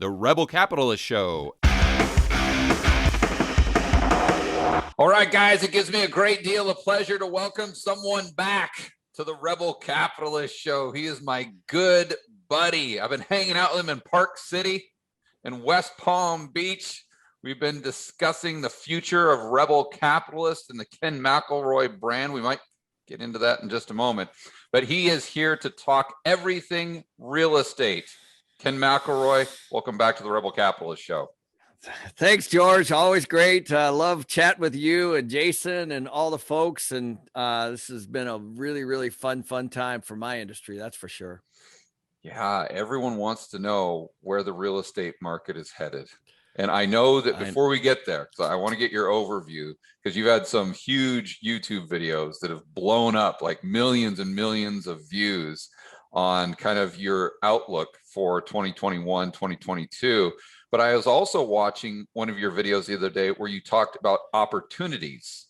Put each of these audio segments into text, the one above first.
The Rebel Capitalist Show. All right, guys, it gives me a great deal of pleasure to welcome someone back to the Rebel Capitalist Show. He is my good buddy. I've been hanging out with him in Park City in West Palm Beach. We've been discussing the future of Rebel Capitalist and the Ken McElroy brand. We might get into that in just a moment, but he is here to talk everything real estate. Ken McElroy, welcome back to the Rebel Capitalist Show. Thanks, George. Always great. Love chatting with you and Jason and all the folks. And this has been a really, really fun time for my industry. That's for sure. Yeah, everyone wants to know where the real estate market is headed. And I know that before we get there, so I want to get your overview, because you've had some huge YouTube videos that have blown up, like millions and millions of views on kind of your outlook for 2021, 2022. But I was also watching one of your videos the other day where you talked about opportunities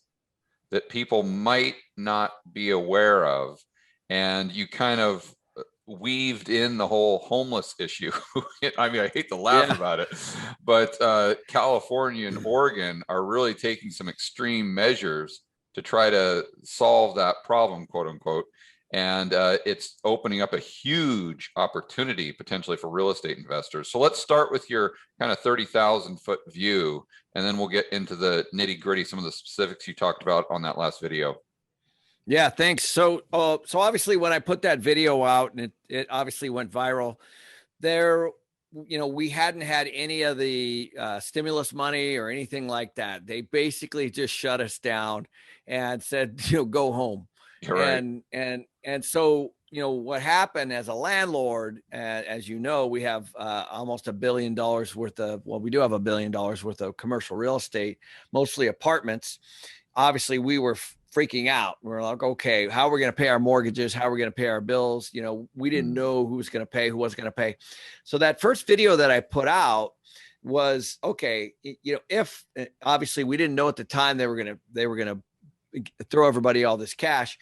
that people might not be aware of. And you kind of weaved in the whole homeless issue. I mean, I hate to laugh about it, but California and Oregon are really taking some extreme measures to try to solve that problem, quote unquote. And it's opening up a huge opportunity potentially for real estate investors. So let's start with your kind of 30,000 foot view, and then we'll get into the nitty gritty, some of the specifics you talked about on that last video. Yeah, thanks. So obviously when I put that video out and it obviously went viral there, we hadn't had any of the stimulus money or anything like that. They basically just shut us down and said, go home. Right. And so, what happened as a landlord, as you know, we have almost $1 billion worth of, we do have $1 billion worth of commercial real estate, mostly apartments. Obviously, we were freaking out. We're like, okay, how are we going to pay our mortgages? How are we going to pay our bills? We didn't know who was going to pay, who wasn't going to pay. So that first video that I put out was, okay, if obviously we didn't know at the time they were going to throw everybody all this cash.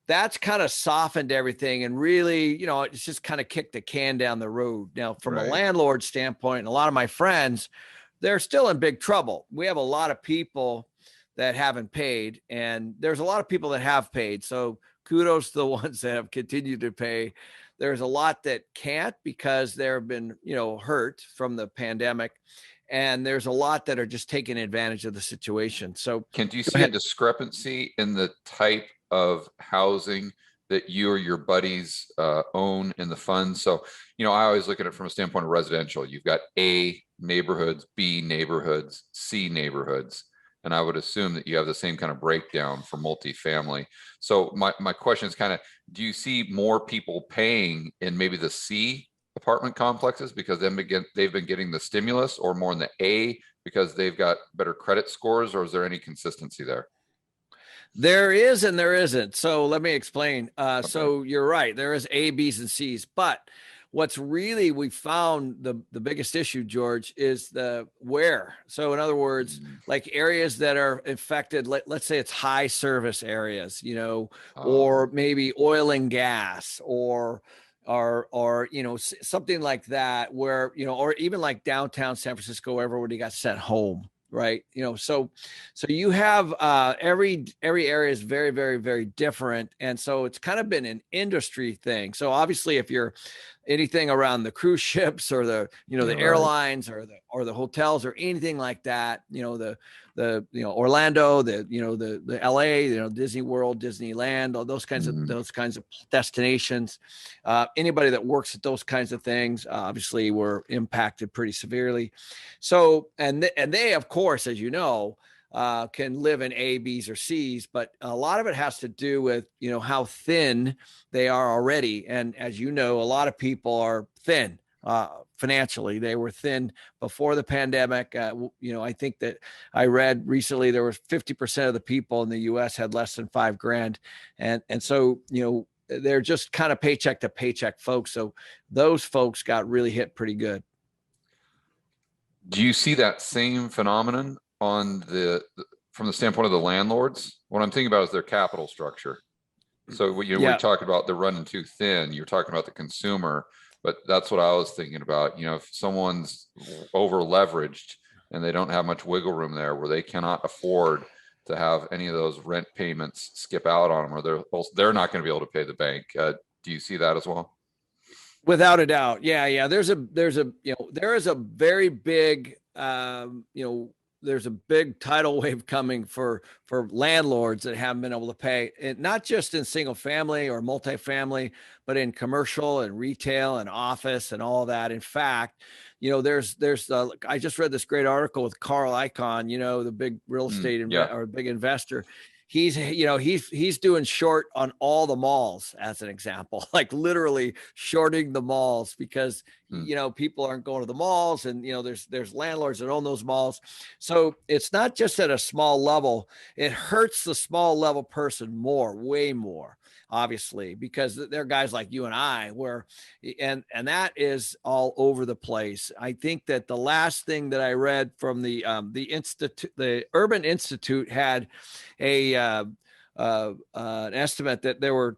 That's kind of softened everything and really, it's just kind of kicked the can down the road. Now, from a landlord standpoint, and a lot of my friends, they're still in big trouble. We have a lot of people that haven't paid, and there's a lot of people that have paid. So kudos to the ones that have continued to pay. There's a lot that can't because they've been, hurt from the pandemic. And there's a lot that are just taking advantage of the situation. So do you see a discrepancy in the type of housing that you or your buddies own in the fund? So, I always look at it from a standpoint of residential. You've got A neighborhoods, B neighborhoods, C neighborhoods. And I would assume that you have the same kind of breakdown for multifamily. So my question is kind of, do you see more people paying in maybe the C apartment complexes because they've been getting the stimulus, or more in the A because they've got better credit scores, or is there any consistency there? There is and there isn't. So let me explain. Okay. So you're right. There is A, B's, and C's. But what's really, we found the biggest issue, George, is the where. So in other words, like areas that are affected, let's say it's high service areas, or maybe oil and gas, or something like that, where, or even like downtown San Francisco, where everybody got sent home. Right. So you have every area is very, very, very different. And so it's kind of been an industry thing. So obviously, if you're anything around the cruise ships or the airlines or the hotels or anything like that, the Orlando, the LA, Disney World, Disneyland, all those kinds of destinations. Anybody that works at those kinds of things obviously were impacted pretty severely. So and they, of course, as you know, can live in A, B's, or C's, but a lot of it has to do with, how thin they are already. And as you know, a lot of people are thin financially. They were thin before the pandemic. I think that I read recently there was 50% of the people in the US had less than $5,000. And so, they're just kind of paycheck to paycheck folks. So those folks got really hit pretty good. Do you see that same phenomenon on from the standpoint of the landlords? What I'm thinking about is their capital structure. So we talked about the running too thin. You're talking about the consumer. But that's what I was thinking about. If someone's over leveraged and they don't have much wiggle room there, where they cannot afford to have any of those rent payments skip out on them, or they're not going to be able to pay the bank. Do you see that as well? Without a doubt. Yeah. There is a very big, there's a big tidal wave coming for landlords that haven't been able to pay, and not just in single family or multifamily, but in commercial and retail and office and all that. In fact, I just read this great article with Carl Icahn, the big real estate or big investor. He's doing short on all the malls as an example, like literally shorting the malls because people aren't going to the malls, and there's landlords that own those malls. So it's not just at a small level. It hurts the small level person way more, obviously, because they're guys like you and I, and that is all over the place. I think that the last thing that I read from the Urban Institute had an estimate that there were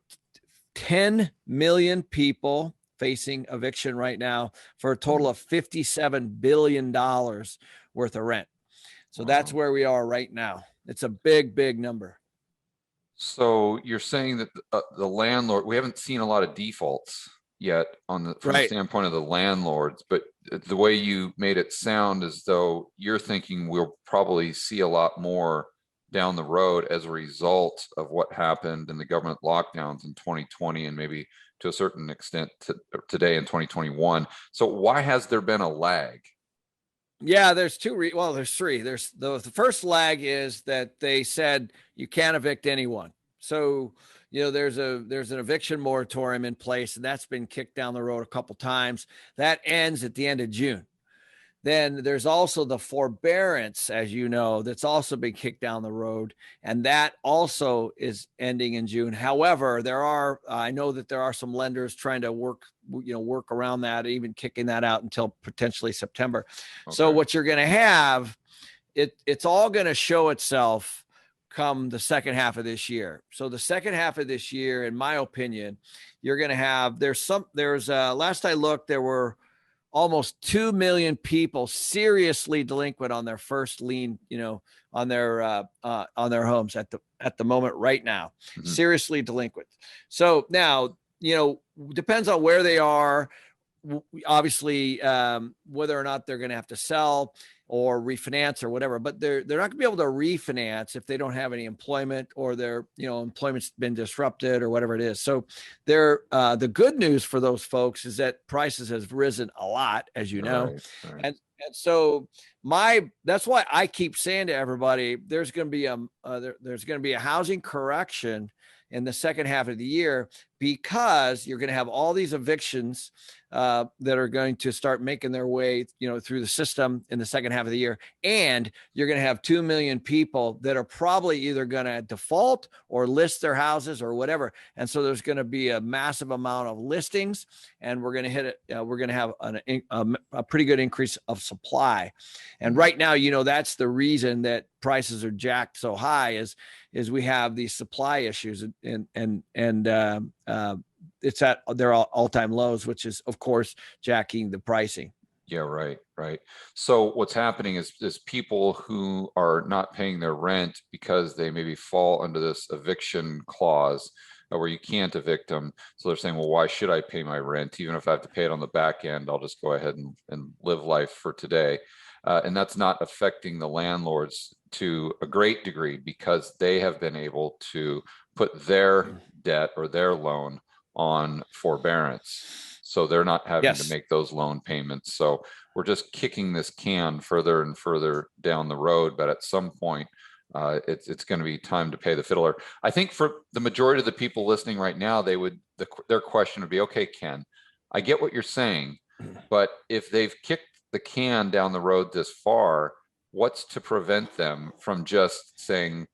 10 million people facing eviction right now for a total of $57 billion worth of rent. So that's where we are right now. It's a big, big number. So you're saying that the landlord, we haven't seen a lot of defaults yet from the standpoint of the landlords, but the way you made it sound as though you're thinking we'll probably see a lot more down the road as a result of what happened in the government lockdowns in 2020 and maybe to a certain extent today in 2021. So why has there been a lag? Yeah, there's two. There's three. There's the first lag is that they said you can't evict anyone. So, there's an eviction moratorium in place, and that's been kicked down the road a couple times. That ends at the end of June. Then there's also the forbearance, as you know, that's also been kicked down the road, and that also is ending in June. However, I know that there are some lenders trying to work around that, even kicking that out until potentially September. Okay. So what you're going to have, it's all going to show itself come the second half of this year. So the second half of this year, in my opinion, you're going to have, last I looked, there were almost 2 million people seriously delinquent on their first lien, on their homes at the moment right now, seriously delinquent. So now, depends on where they are, obviously, whether or not they're going to have to sell or refinance or whatever, but they're not going to be able to refinance if they don't have any employment, or their employment's been disrupted or whatever it is. So the good news for those folks is that prices has risen a lot, as you know. Right. And so that's why I keep saying to everybody, there's going to be a housing correction in the second half of the year, because you're going to have all these evictions that are going to start making their way, through the system in the second half of the year. And you're going to have 2 million people that are probably either going to default or list their houses or whatever. And so there's going to be a massive amount of listings, and we're going to hit it. We're going to have a pretty good increase of supply. And right now, that's the reason that prices are jacked so high is we have these supply issues, and it's at their all-time lows, which is, of course, jacking the pricing. Yeah, right. So what's happening is people who are not paying their rent because they maybe fall under this eviction clause where you can't evict them. So they're saying, well, why should I pay my rent? Even if I have to pay it on the back end, I'll just go ahead and live life for today. And that's not affecting the landlords to a great degree, because they have been able to put their debt or their loan on forbearance. So they're not having to make those loan payments. So we're just kicking this can further and further down the road. But at some point, it's going to be time to pay the fiddler. I think for the majority of the people listening right now, their question would be, okay, Ken, I get what you're saying, but if they've kicked the can down the road this far, what's to prevent them from just saying,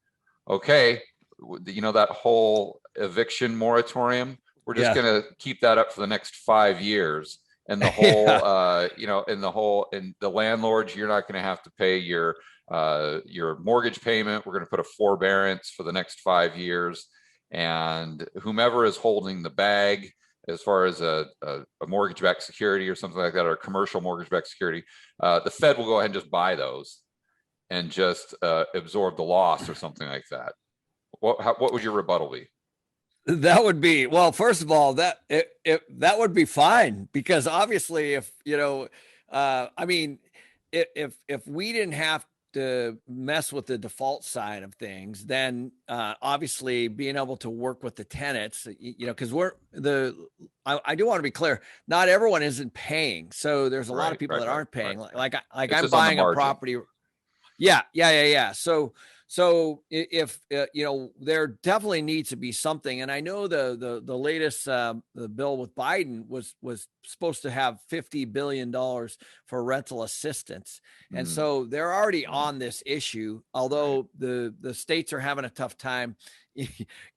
okay, that whole eviction moratorium, we're just going to keep that up for the next 5 years. And the whole, and the landlords, you're not going to have to pay your mortgage payment. We're going to put a forbearance for the next 5 years. And whomever is holding the bag, as far as a mortgage-backed security or something like that, or a commercial mortgage-backed security, the Fed will go ahead and just buy those and just absorb the loss or something like that. What would your rebuttal be? That would be, well, first of all, that would be fine, because obviously if, I mean, if we didn't have to mess with the default side of things, then obviously being able to work with the tenants, because I do want to be clear, not everyone isn't paying. So there's a lot of people that aren't paying. Like I'm buying a property. Yeah. So if there definitely needs to be something, and I know the latest the bill with Biden was supposed to have $50 billion for rental assistance, and so they're already on this issue. Although the states are having a tough time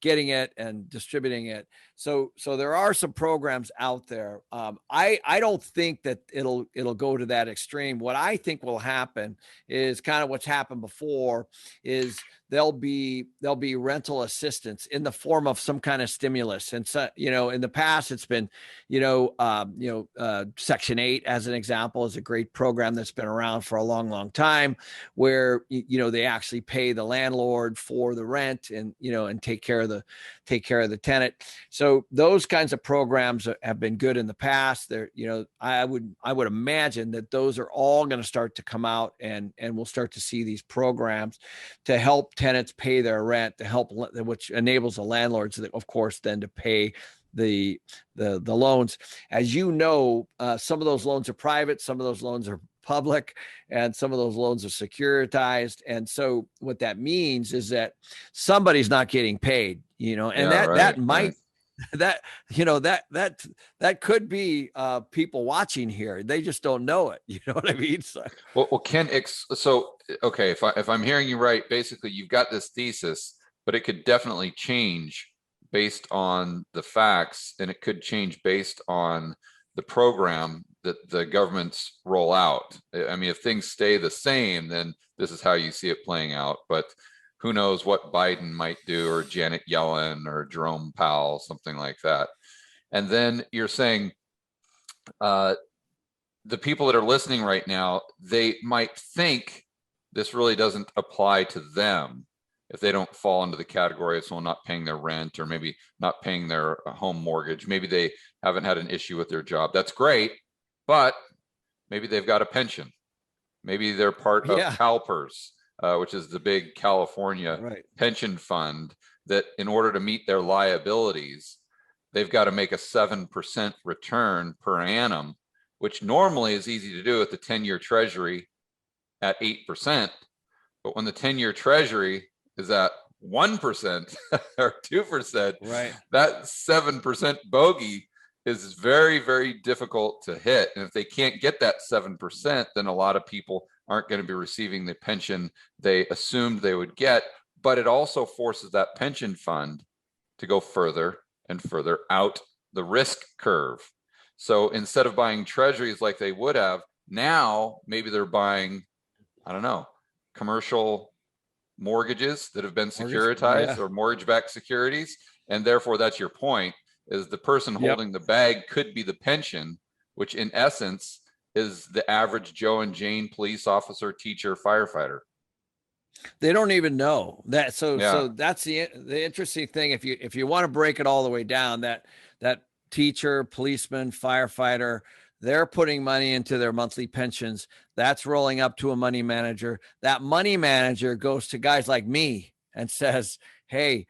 getting it and distributing it. So there are some programs out there. I don't think that it'll go to that extreme. What I think will happen is kind of what's happened before, is there'll be rental assistance in the form of some kind of stimulus. And so, in the past it's been, Section 8 as an example is a great program that's been around for a long, long time, where, they actually pay the landlord for the rent and take care of the tenant. So those kinds of programs have been good in the past. There, I would imagine that those are all going to start to come out, and we'll start to see these programs to help tenants pay their rent, which enables the landlords, of course, then to pay the loans. As you know, some of those loans are private, some of those loans are public, and some of those loans are securitized. And so what that means is that somebody's not getting paid, and that might, that could be people watching here. They just don't know it. You know what I mean? So, well, Ken, okay, if I'm hearing you right, basically you've got this thesis, but it could definitely change based on the facts, and it could change based on the program that the governments roll out. I mean, if things stay the same, then this is how you see it playing out. But who knows what Biden might do, or Janet Yellen, or Jerome Powell, something like that. And then you're saying the people that are listening right now, they might think this really doesn't apply to them if they don't fall into the category of someone not paying their rent, or maybe not paying their home mortgage. Maybe they haven't had an issue with their job. That's great, but maybe they've got a pension. Maybe they're part of CalPERS, which is the big California pension fund, that in order to meet their liabilities, they've got to make a 7% return per annum, which normally is easy to do with the 10-year treasury at 8%. But when the 10-year treasury is at 1% or 2%, that 7% bogey is very, very difficult to hit. And if they can't get that 7%, then a lot of people aren't going to be receiving the pension they assumed they would get. But it also forces that pension fund to go further and further out the risk curve. So instead of buying treasuries like they would have, now maybe they're buying, I don't know, commercial mortgages that have been securitized, or mortgage-backed securities. And therefore, that's your point, is the person holding the bag could be the pension, which in essence is the average Joe and Jane police officer, teacher, firefighter. They don't even know that. So that's the interesting thing. If you want to break it all the way down, that teacher, policeman, firefighter, they're putting money into their monthly pensions. That's rolling up to a money manager. That money manager goes to guys like me and says, hey,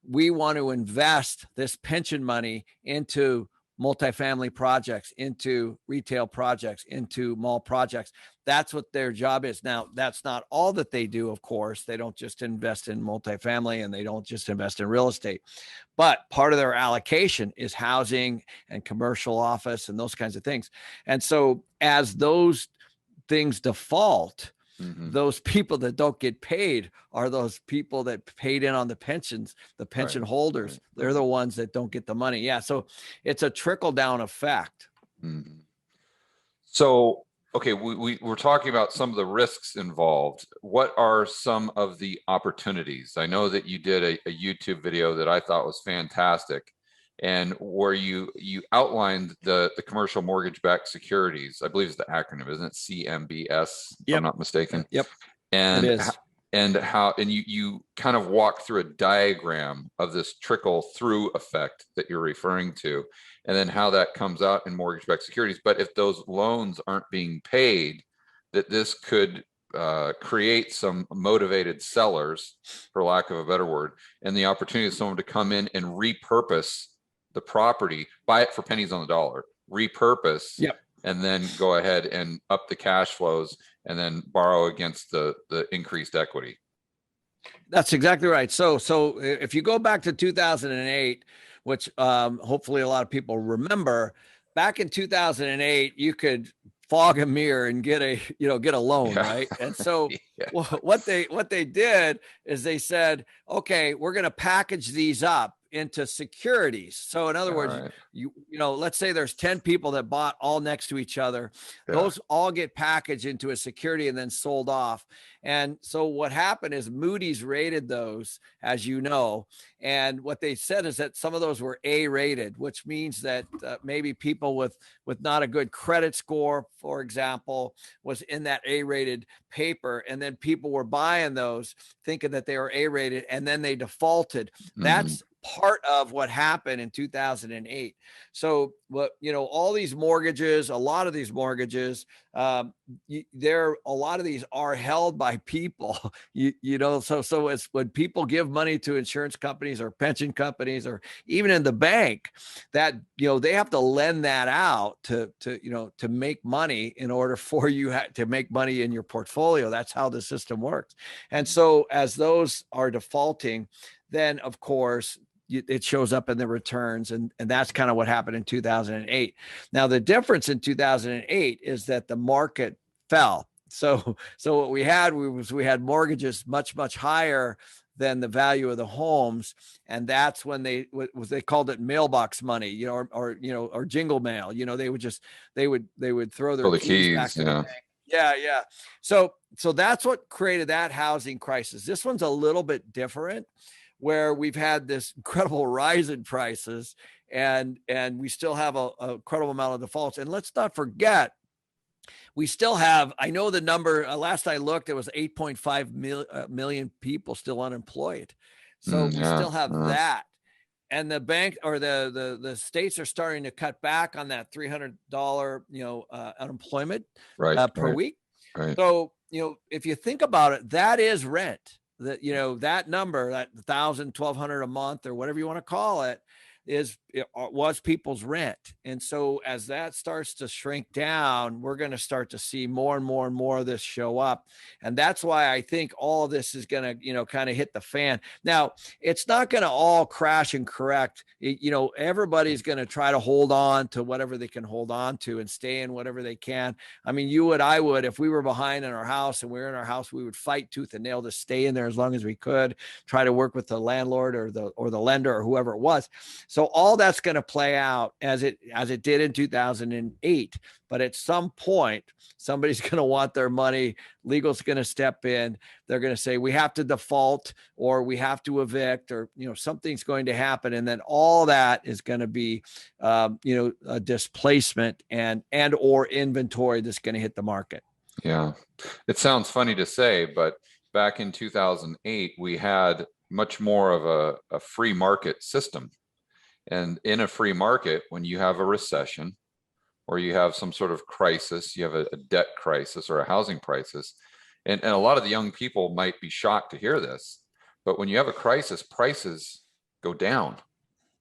we want to invest this pension money into multifamily projects, into retail projects, into mall projects. That's what their job is. Now, that's not all that they do, of course. They don't just invest in multifamily, and they don't just invest in real estate. But part of their allocation is housing and commercial office and those kinds of things. And so as those things default, those people that don't get paid are those people that paid in on the pensions, the pension holders. They're the ones that don't get the money. Yeah. So it's a trickle down effect. So, okay, we're talking about some of the risks involved. What are some of the opportunities? I know that you did a YouTube video that I thought was fantastic. and where you outlined the commercial mortgage-backed securities. I believe it's the acronym, isn't it? CMBS, if I'm not mistaken. Yep. And it is. And you kind of walk through a diagram of this trickle through effect that you're referring to, and then how that comes out in mortgage-backed securities. But if those loans aren't being paid, that this could create some motivated sellers, for lack of a better word, and the opportunity of someone to come in and repurpose the property, buy it for pennies on the dollar, repurpose, Yep. and then go ahead and up the cash flows and then borrow against the increased equity. That's exactly right. So if you go back to 2008, which hopefully a lot of people remember, back in 2008, you could fog a mirror and get a loan, right? And so what they did is they said, okay, we're going to package these up into securities. So in other words, you know, let's say there's 10 people that bought all next to each other. Those all get packaged into a security and then sold off. And so what happened is Moody's rated those, as you know, and what they said is that some of those were A rated, which means that maybe people with not a good credit score, for example, was in that A rated paper. And then people were buying those thinking that they were A rated, and then they defaulted. That's part of what happened in 2008. So what, you know, all these mortgages, a lot of these mortgages, a lot of these are held by people, you know, so it's when people give money to insurance companies or pension companies, or even in the bank, that, you know, they have to lend that out to make money in order for you to make money in your portfolio. That's how the system works. And so as those are defaulting, then of course it shows up in the returns. And that's kind of what happened in 2008. Now, the difference in 2008 is that the market fell. So what we had had mortgages much, much higher than the value of the homes. And that's when they called it mailbox money, you know, or jingle mail, you know, they would throw their keys back to the bank. Yeah. So that's what created that housing crisis. This one's a little bit different, where we've had this incredible rise in prices, and we still have a incredible amount of defaults. And let's not forget, we still have, I know the number, last I looked, it was 8.5 million people still unemployed. So we still have that. And the bank or the states are starting to cut back on that $300, unemployment per week. Right. So, you know, if you think about it, that is rent. That, you know, that number, that $1,000, $1,200 a month, or whatever you want to call it, was people's rent. And so as that starts to shrink down, we're going to start to see more and more and more of this show up. And that's why I think all of this is going to, you know, kind of hit the fan. Now, it's not going to all crash and correct. You know, everybody's going to try to hold on to whatever they can hold on to and stay in whatever they can. I mean, I would, if we were behind in our house and we were in our house, we would fight tooth and nail to stay in there as long as we could, try to work with the landlord or the lender or whoever it was. So all that's going to play out as it did in 2008. But at some point, somebody's going to want their money. Legal's going to step in. They're going to say, we have to default, or we have to evict, or, you know, something's going to happen. And then all that is going to be, a displacement and or inventory that's going to hit the market. Yeah. It sounds funny to say, but back in 2008, we had much more of a free market system. And in a free market, when you have a recession or you have some sort of crisis, you have a debt crisis or a housing crisis, and a lot of the young people might be shocked to hear this, but when you have a crisis, prices go down,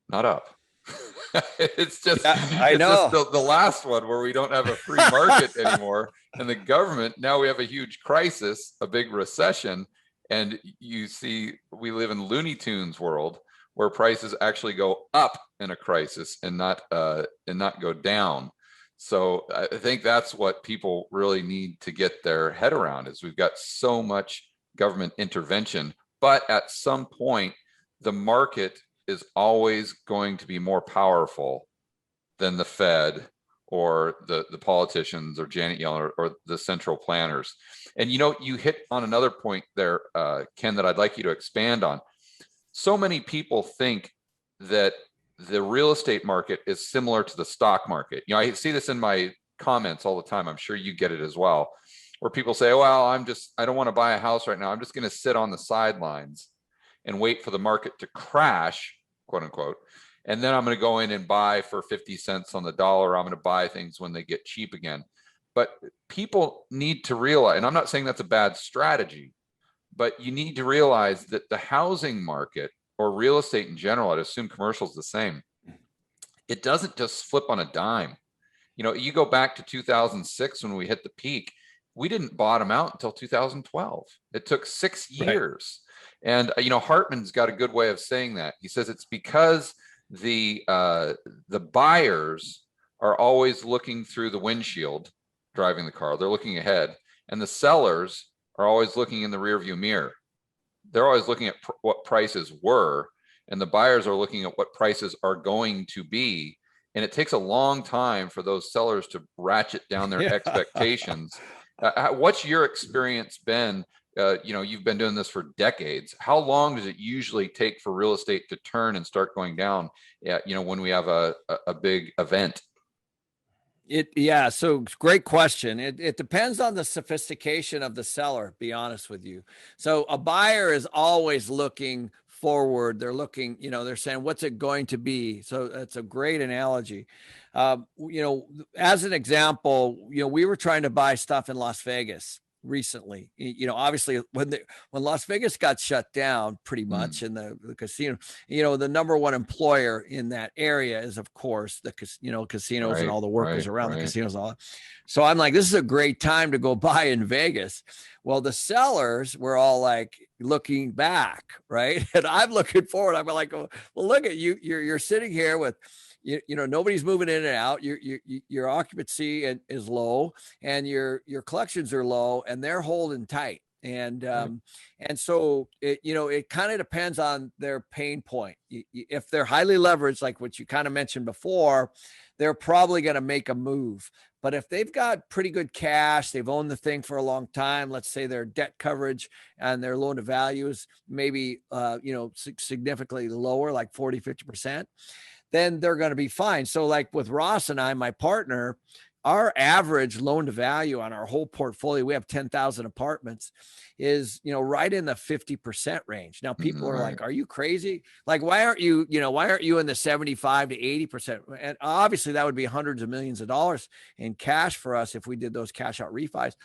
not up. It's just, I know. Just the last one where we don't have a free market anymore, and the government, now we have a huge crisis, a big recession, and you see we live in Looney Tunes world, where prices actually go up in a crisis and not go down. So I think that's what people really need to get their head around, is we've got so much government intervention, but at some point, the market is always going to be more powerful than the Fed or the politicians or Janet Yellen or the central planners. And, you know, you hit on another point there, Ken, that I'd like you to expand on. So many people think that the real estate market is similar to the stock market. You know, I see this in my comments all the time. I'm sure you get it as well, where people say, well, I don't want to buy a house right now. I'm just going to sit on the sidelines and wait for the market to crash, quote unquote. And then I'm going to go in and buy for 50 cents on the dollar. I'm going to buy things when they get cheap again. But people need to realize, and I'm not saying that's a bad strategy, but you need to realize that the housing market, or real estate in general, I'd assume commercial is the same. It doesn't just flip on a dime. You know, you go back to 2006 when we hit the peak, we didn't bottom out until 2012. It took 6 years. Right. And, you know, Hartman's got a good way of saying that. He says it's because the buyers are always looking through the windshield, driving the car. They're looking ahead. And the sellers are always looking in the rearview mirror. They're always looking at what prices were, and the buyers are looking at what prices are going to be. And it takes a long time for those sellers to ratchet down their expectations. What's your experience been? You know, you've been doing this for decades. How long does it usually take for real estate to turn and start going down, you know, when we have a big event? So great question. It depends on the sophistication of the seller, be honest with you. So a buyer is always looking forward. They're looking, you know, they're saying, what's it going to be? So that's a great analogy. You know, as an example, you know, we were trying to buy stuff in Las Vegas recently. You know, obviously when Las Vegas got shut down pretty much, and the casino, you know, the number one employer in that area is of course the casinos, and all the workers around the casinos, all that. So I'm like, this is a great time to go buy in Vegas. Well, the sellers were all like looking back, right? And I'm looking forward. I'm like, well, look at you, you're sitting here with, you know, nobody's moving in and out. Your occupancy is low, and your collections are low, and they're holding tight. And so it kind of depends on their pain point. If they're highly leveraged, like what you kind of mentioned before, they're probably going to make a move. But if they've got pretty good cash, they've owned the thing for a long time, let's say their debt coverage and their loan to value is maybe significantly lower, like 40, 50%, then they're going to be fine. So like with Ross and I, my partner, our average loan to value on our whole portfolio, we have 10,000 apartments, is, you know, right in the 50% range. Now people are like, are you crazy? Like, why aren't you in the 75 to 80%? And obviously that would be hundreds of millions of dollars in cash for us if we did those cash out refis,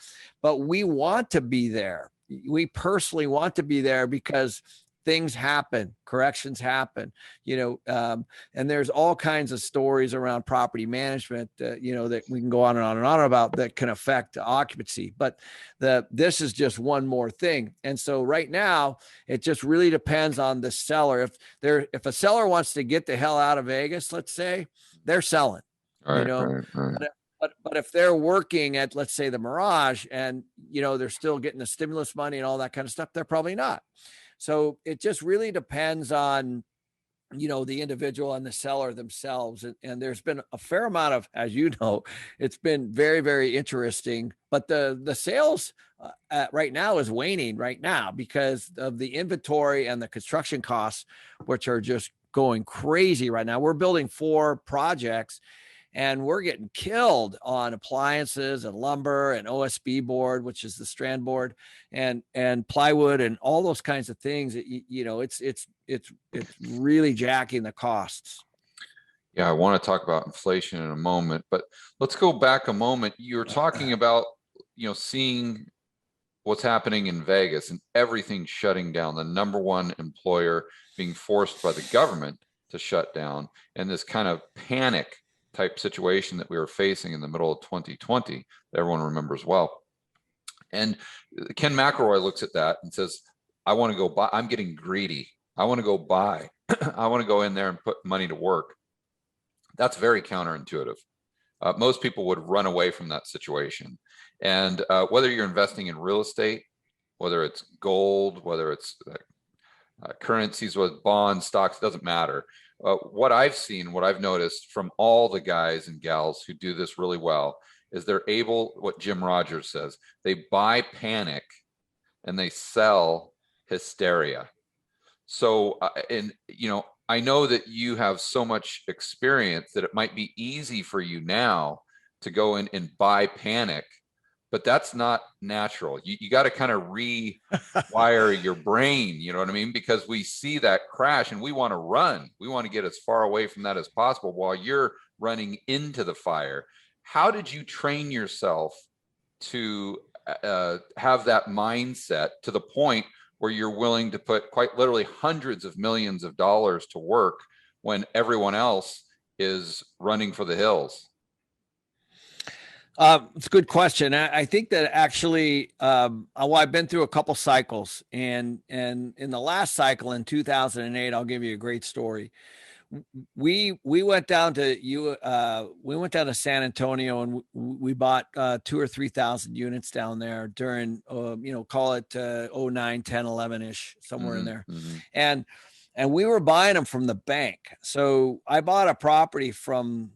but we want to be there. We personally want to be there because things happen, corrections happen, and there's all kinds of stories around property management, that we can go on and on and on about that can affect occupancy. But this is just one more thing. And so right now, it just really depends on the seller. If a seller wants to get the hell out of Vegas, let's say, they're selling, Right. But if they're working at, let's say, the Mirage, and, they're still getting the stimulus money and all that kind of stuff, they're probably not. So it just really depends on, the individual and the seller themselves. And there's been a fair amount of, as you know, it's been very, very interesting. But the sales right now is waning right now because of the inventory and the construction costs, which are just going crazy right now. We're building 4 projects, and we're getting killed on appliances and lumber and OSB board, which is the strand board, and plywood and all those kinds of things. It's really jacking the costs. Yeah, I want to talk about inflation in a moment, but let's go back a moment. You were talking about, seeing what's happening in Vegas and everything shutting down, the number one employer being forced by the government to shut down, and this kind of panic type situation that we were facing in the middle of 2020 that everyone remembers well. And Ken McElroy looks at that and says, I want to go buy. I'm getting greedy. I want to go buy. I want to go in there and put money to work. That's very counterintuitive. Most people would run away from that situation. And whether you're investing in real estate, whether it's gold, whether it's currencies with bonds, stocks, doesn't matter. What I've seen, what I've noticed from all the guys and gals who do this really well is they're able, what Jim Rogers says, they buy panic and they sell hysteria. So, I know that you have so much experience that it might be easy for you now to go in and buy panic, but that's not natural. You got to kind of rewire your brain, you know what I mean? Because we see that crash and we want to run. We want to get as far away from that as possible while you're running into the fire. How did you train yourself to have that mindset to the point where you're willing to put quite literally hundreds of millions of dollars to work when everyone else is running for the hills? It's a good question. I think that actually, well, I've been through a couple cycles, and in the last cycle in 2008, I'll give you a great story. We went down to San Antonio, and we bought 2,000 or 3,000 units down there during call it 09, 10, 11 ish, somewhere in there. And we were buying them from the bank. So I bought a property from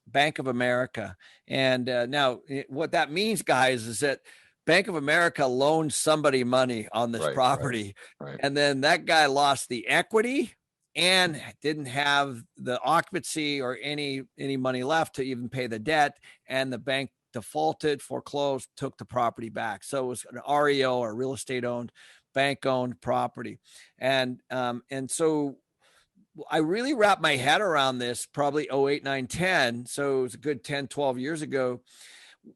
Bank of America. And now what that means, guys, is that Bank of America loaned somebody money on this property. Right. And then that guy lost the equity and didn't have the occupancy or any money left to even pay the debt. And the bank defaulted, foreclosed, took the property back. So it was an REO, or real estate owned, bank owned property. And so I really wrapped my head around this probably 08, 9, 10. So it was a good 10, 12 years ago.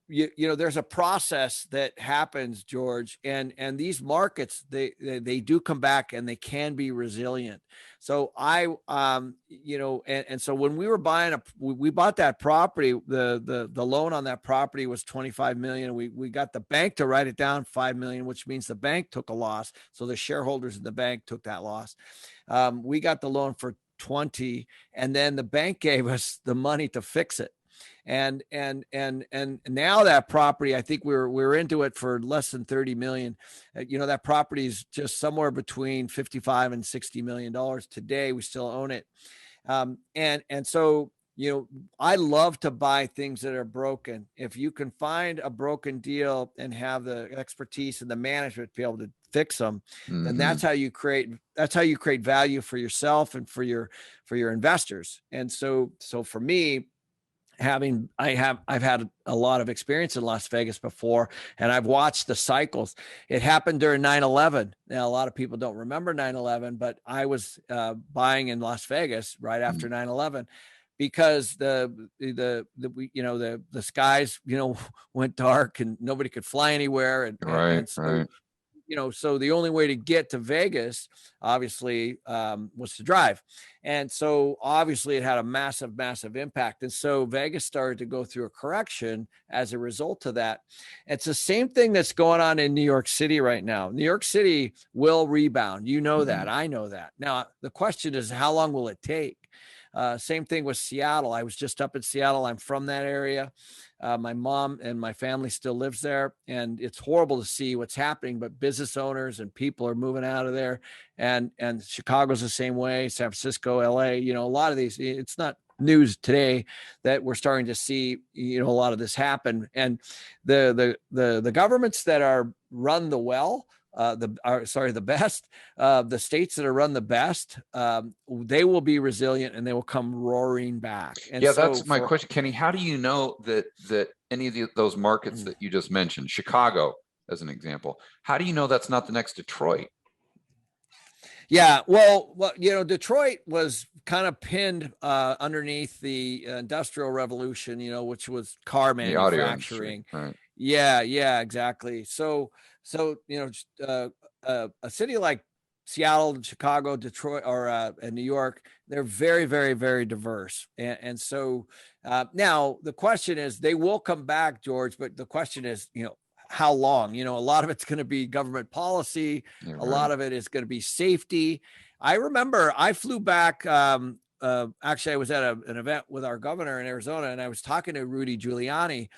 You know, there's a process that happens, George, and these markets, they do come back and they can be resilient. So and so when we were we bought that property, the loan on that property was 25 million. We got the bank to write it down 5 million, which means the bank took a loss. So the shareholders in the bank took that loss. We got the loan for 20, and then the bank gave us the money to fix it. And now that property, I think we're into it for less than 30 million. That property is just somewhere between 55 and 60 million dollars today. We still own it. And so, I love to buy things that are broken. If you can find a broken deal and have the expertise and the management to be able to fix them, then that's how you create value for yourself and for your investors. And so for me, I've had a lot of experience in Las Vegas before, and I've watched the cycles. It happened during 9/11. Now, a lot of people don't remember 9/11, but I was buying in Las Vegas right after 9/11 because the skies went dark and nobody could fly anywhere, and so, so the only way to get to Vegas, obviously, was to drive. And so obviously it had a massive, massive impact. And so Vegas started to go through a correction as a result of that. It's the same thing that's going on in New York City right now. New York City will rebound. You know that. I know that. Now, the question is, how long will it take? Same thing with Seattle. I was just up in Seattle. I'm from that area. My mom and my family still lives there, and it's horrible to see what's happening, but business owners and people are moving out of there, and Chicago's the same way, San Francisco, LA, a lot of these, it's not news today that we're starting to see, a lot of this happen. And the governments that are run the best, the states that are run the best, they will be resilient and they will come roaring back. And that's my question, Kenny. How do you know that any of those markets that you just mentioned, Chicago as an example, how do you know that's not the next Detroit? Yeah, well, Detroit was kind of pinned underneath the Industrial Revolution, which was car manufacturing. Right. Yeah, exactly. So a city like Seattle, Chicago, Detroit, or New York, they're very, very, very diverse. And so now the question is, they will come back, George, but the question is, how long? A lot of it's going to be government policy. A lot of it is going to be safety. I remember I flew back. Actually, I was at an event with our governor in Arizona, and I was talking to Rudy Giuliani,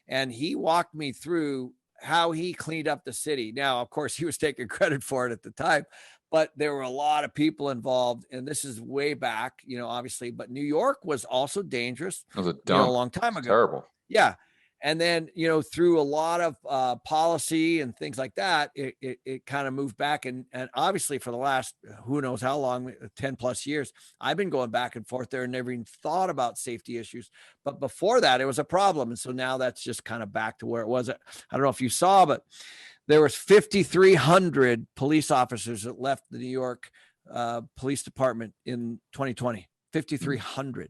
and he walked me through how he cleaned up the city. Now, of course, he was taking credit for it at the time, but there were a lot of people involved, and this is way back, obviously. But New York was also dangerous. It was a dump. A long time ago. Terrible. Yeah. And then, through a lot of policy and things like that, it kind of moved back. And obviously for the last, who knows how long, 10 plus years, I've been going back and forth there and never even thought about safety issues. But before that, it was a problem. And so now that's just kind of back to where it was. I don't know if you saw, but there was 5,300 police officers that left the New York Police Department in 2020, 5,300.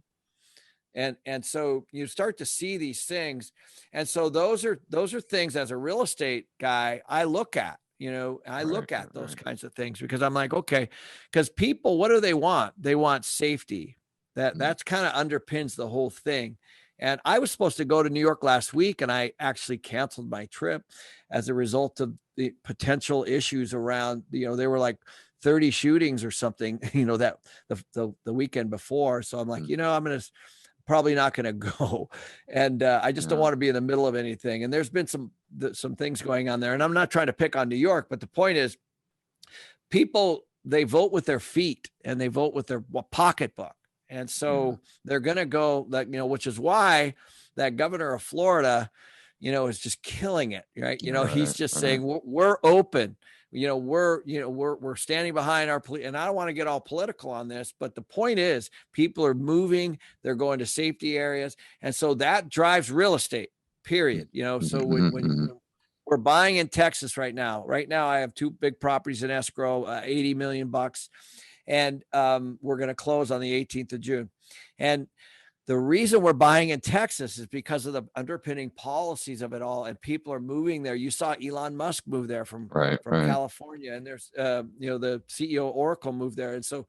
And so you start to see these things. And so those are things as a real estate guy, I look at, look at those kinds of things because I'm like, okay, because people, what do they want? They want safety. That's kind of underpins the whole thing. And I was supposed to go to New York last week and I actually canceled my trip as a result of the potential issues around, there were like 30 shootings or something, that the weekend before. So I'm like, I'm probably not going to go. And I just don't want to be in the middle of anything. And there's been some things going on there. And I'm not trying to pick on New York, but the point is people, they vote with their feet and they vote with their pocketbook. And so they're going to go which is why that governor of Florida, is just killing it. Right. He's just saying we're open. We're standing behind our police, and I don't want to get all political on this, but the point is people are moving, they're going to safety areas. And so that drives real estate, period. So when we're buying in Texas right now I have 2 big properties in escrow, $80 million, and we're going to close on the 18th of June. And the reason we're buying in Texas is because of the underpinning policies of it all, and people are moving there. You saw Elon Musk move there from California, and there's the CEO of Oracle moved there, and so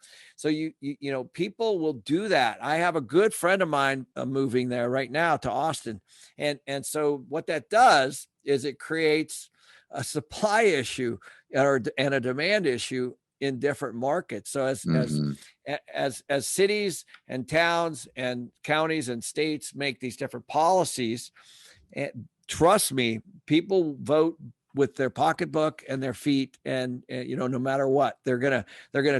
people will do that. I have a good friend of mine moving there right now to Austin, and so what that does is it creates a supply issue and a demand issue in different markets. So as cities and towns and counties and states make these different policies, trust me, people vote with their pocketbook and their feet, and no matter what, they're gonna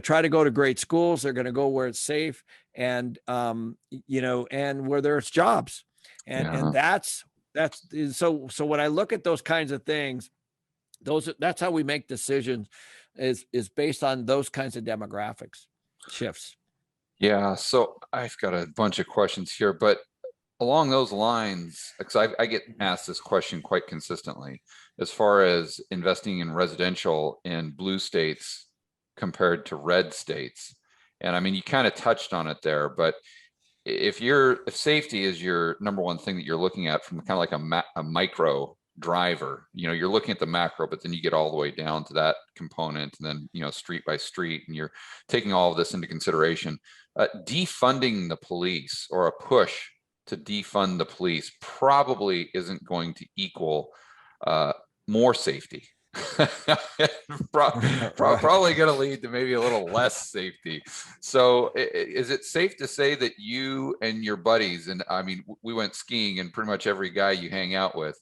try to go to great schools. They're gonna go where it's safe and and where there's jobs, and that's so when I look at those kinds of things, that's how we make decisions. Is based on those kinds of demographics shifts. Yeah. So I've got a bunch of questions here, but along those lines, because I get asked this question quite consistently, as far as investing in residential in blue states compared to red states. And I mean, you kind of touched on it there, but if safety is your number one thing that you're looking at from kind of like a micro driver, you're looking at the macro, but then you get all the way down to that component, and then street by street, and you're taking all of this into consideration. Defunding the police, or a push to defund the police, probably isn't going to equal more safety. Probably going to lead to maybe a little less safety. So is it safe to say that you and your buddies, and I mean, we went skiing, and pretty much every guy you hang out with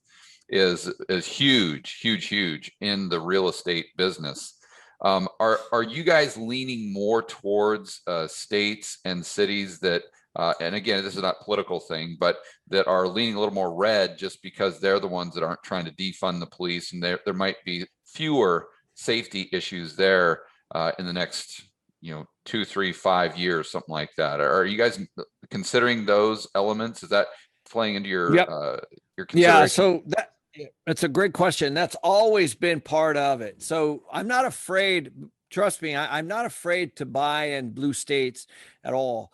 is huge in the real estate business. Are you guys leaning more towards states and cities that, and again, this is not a political thing, but that are leaning a little more red just because they're the ones that aren't trying to defund the police, and there might be fewer safety issues there in the next 2, 3, 5 years, something like that? Are you guys considering those elements? Is that playing into your consideration? Yeah, so that's a great question. That's always been part of it. So I'm not afraid. Trust me, I'm not afraid to buy in blue states at all.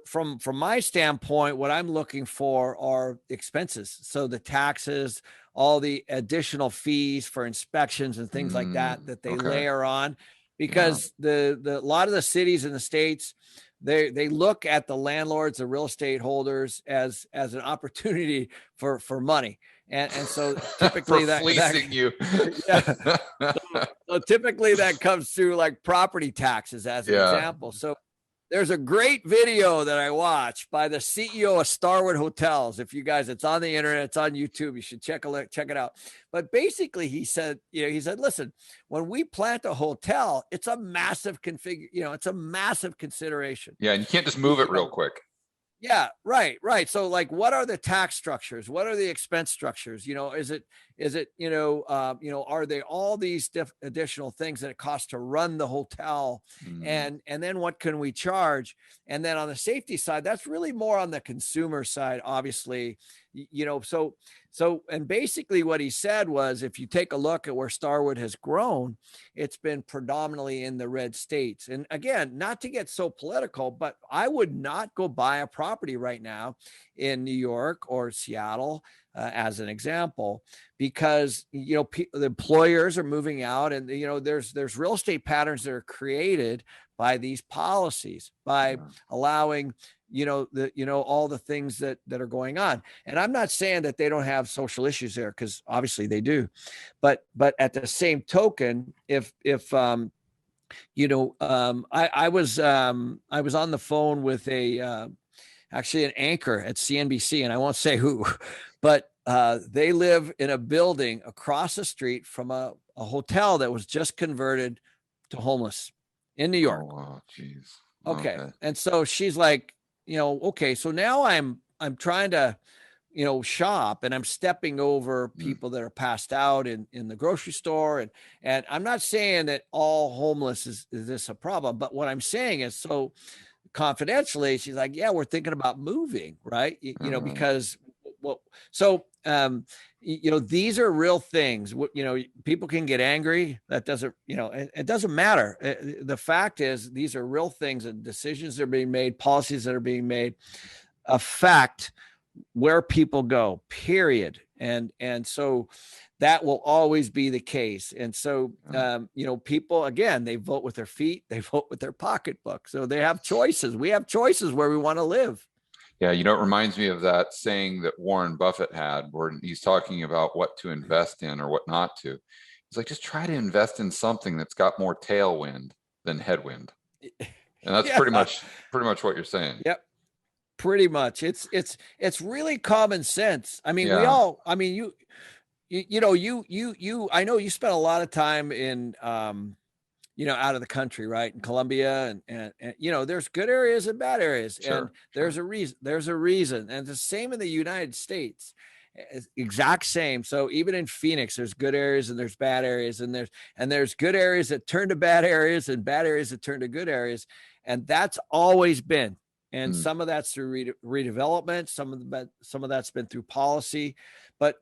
From my standpoint, what I'm looking for are expenses. So the taxes, all the additional fees for inspections and things like that they layer on, because a lot of the cities in the states, they look at the landlords, the real estate holders, as an opportunity for money. And so typically that fleecing you. So typically that comes through like property taxes as an example. So there's a great video that I watched by the CEO of Starwood Hotels. If you guys, it's on the internet, it's on YouTube. You should check it out. But basically he said, listen, when we plant a hotel, it's a massive it's a massive consideration. Yeah. And you can't just move it real quick. Yeah, right, right. So like, what are the tax structures? What are the expense structures? Is it, are they all these additional things that it costs to run the hotel? Mm, And then what can we charge? And then on the safety side, that's really more on the consumer side, obviously. And basically what he said was, if you take a look at where Starwood has grown, it's been predominantly in the red states. And again, not to get so political, but I would not go buy a property right now in New York or Seattle, as an example, because the employers are moving out, and there's real estate patterns that are created by these policies, by allowing all the things that are going on. And I'm not saying that they don't have social issues there, because obviously they do, but at the same token, I was on the phone with actually an anchor at CNBC, and I won't say who, but they live in a building across the street from a hotel that was just converted to homeless in New York. Oh, wow, geez. Okay. And so she's like, okay, so now I'm trying to, shop, and I'm stepping over people that are passed out in the grocery store. And I'm not saying that all homeless is this a problem, but what I'm saying is, so confidentially, she's like, yeah, we're thinking about moving, right? Because, well, so, these are real things. People can get angry. That doesn't, it doesn't matter. The fact is, these are real things, and decisions that are being made, policies that are being made affect where people go, period. And so that will always be the case. And so, people, again, they vote with their feet, they vote with their pocketbook. So they have choices. We have choices where we want to live. Yeah, it reminds me of that saying that Warren Buffett had, where he's talking about what to invest in or what not to. He's like, just try to invest in something that's got more tailwind than headwind. And that's pretty much what you're saying. Yep. Pretty much. It's really common sense. I mean, I know you spent a lot of time in, out of the country, right? In Colombia, and there's good areas and bad areas. Sure, and there's a reason. And the same in the United States, exact same. So even in Phoenix, there's good areas and there's bad areas, and there's good areas that turn to bad areas and bad areas that turn to good areas. And that's always been. And some of that's through redevelopment. Some of that's been through policy, but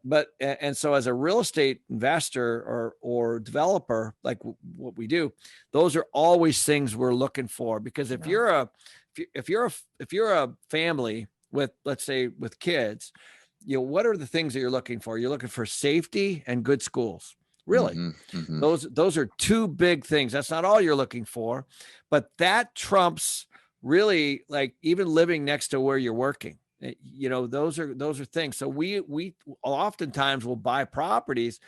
so as a real estate investor or developer, like what we do, those are always things we're looking for. Because if you're a family with, let's say, with kids, what are the things that you're looking for? You're looking for safety and good schools. Really, those are two big things. That's not all you're looking for, but that trumps really, like, even living next to where you're working. Those are things. So we oftentimes will buy properties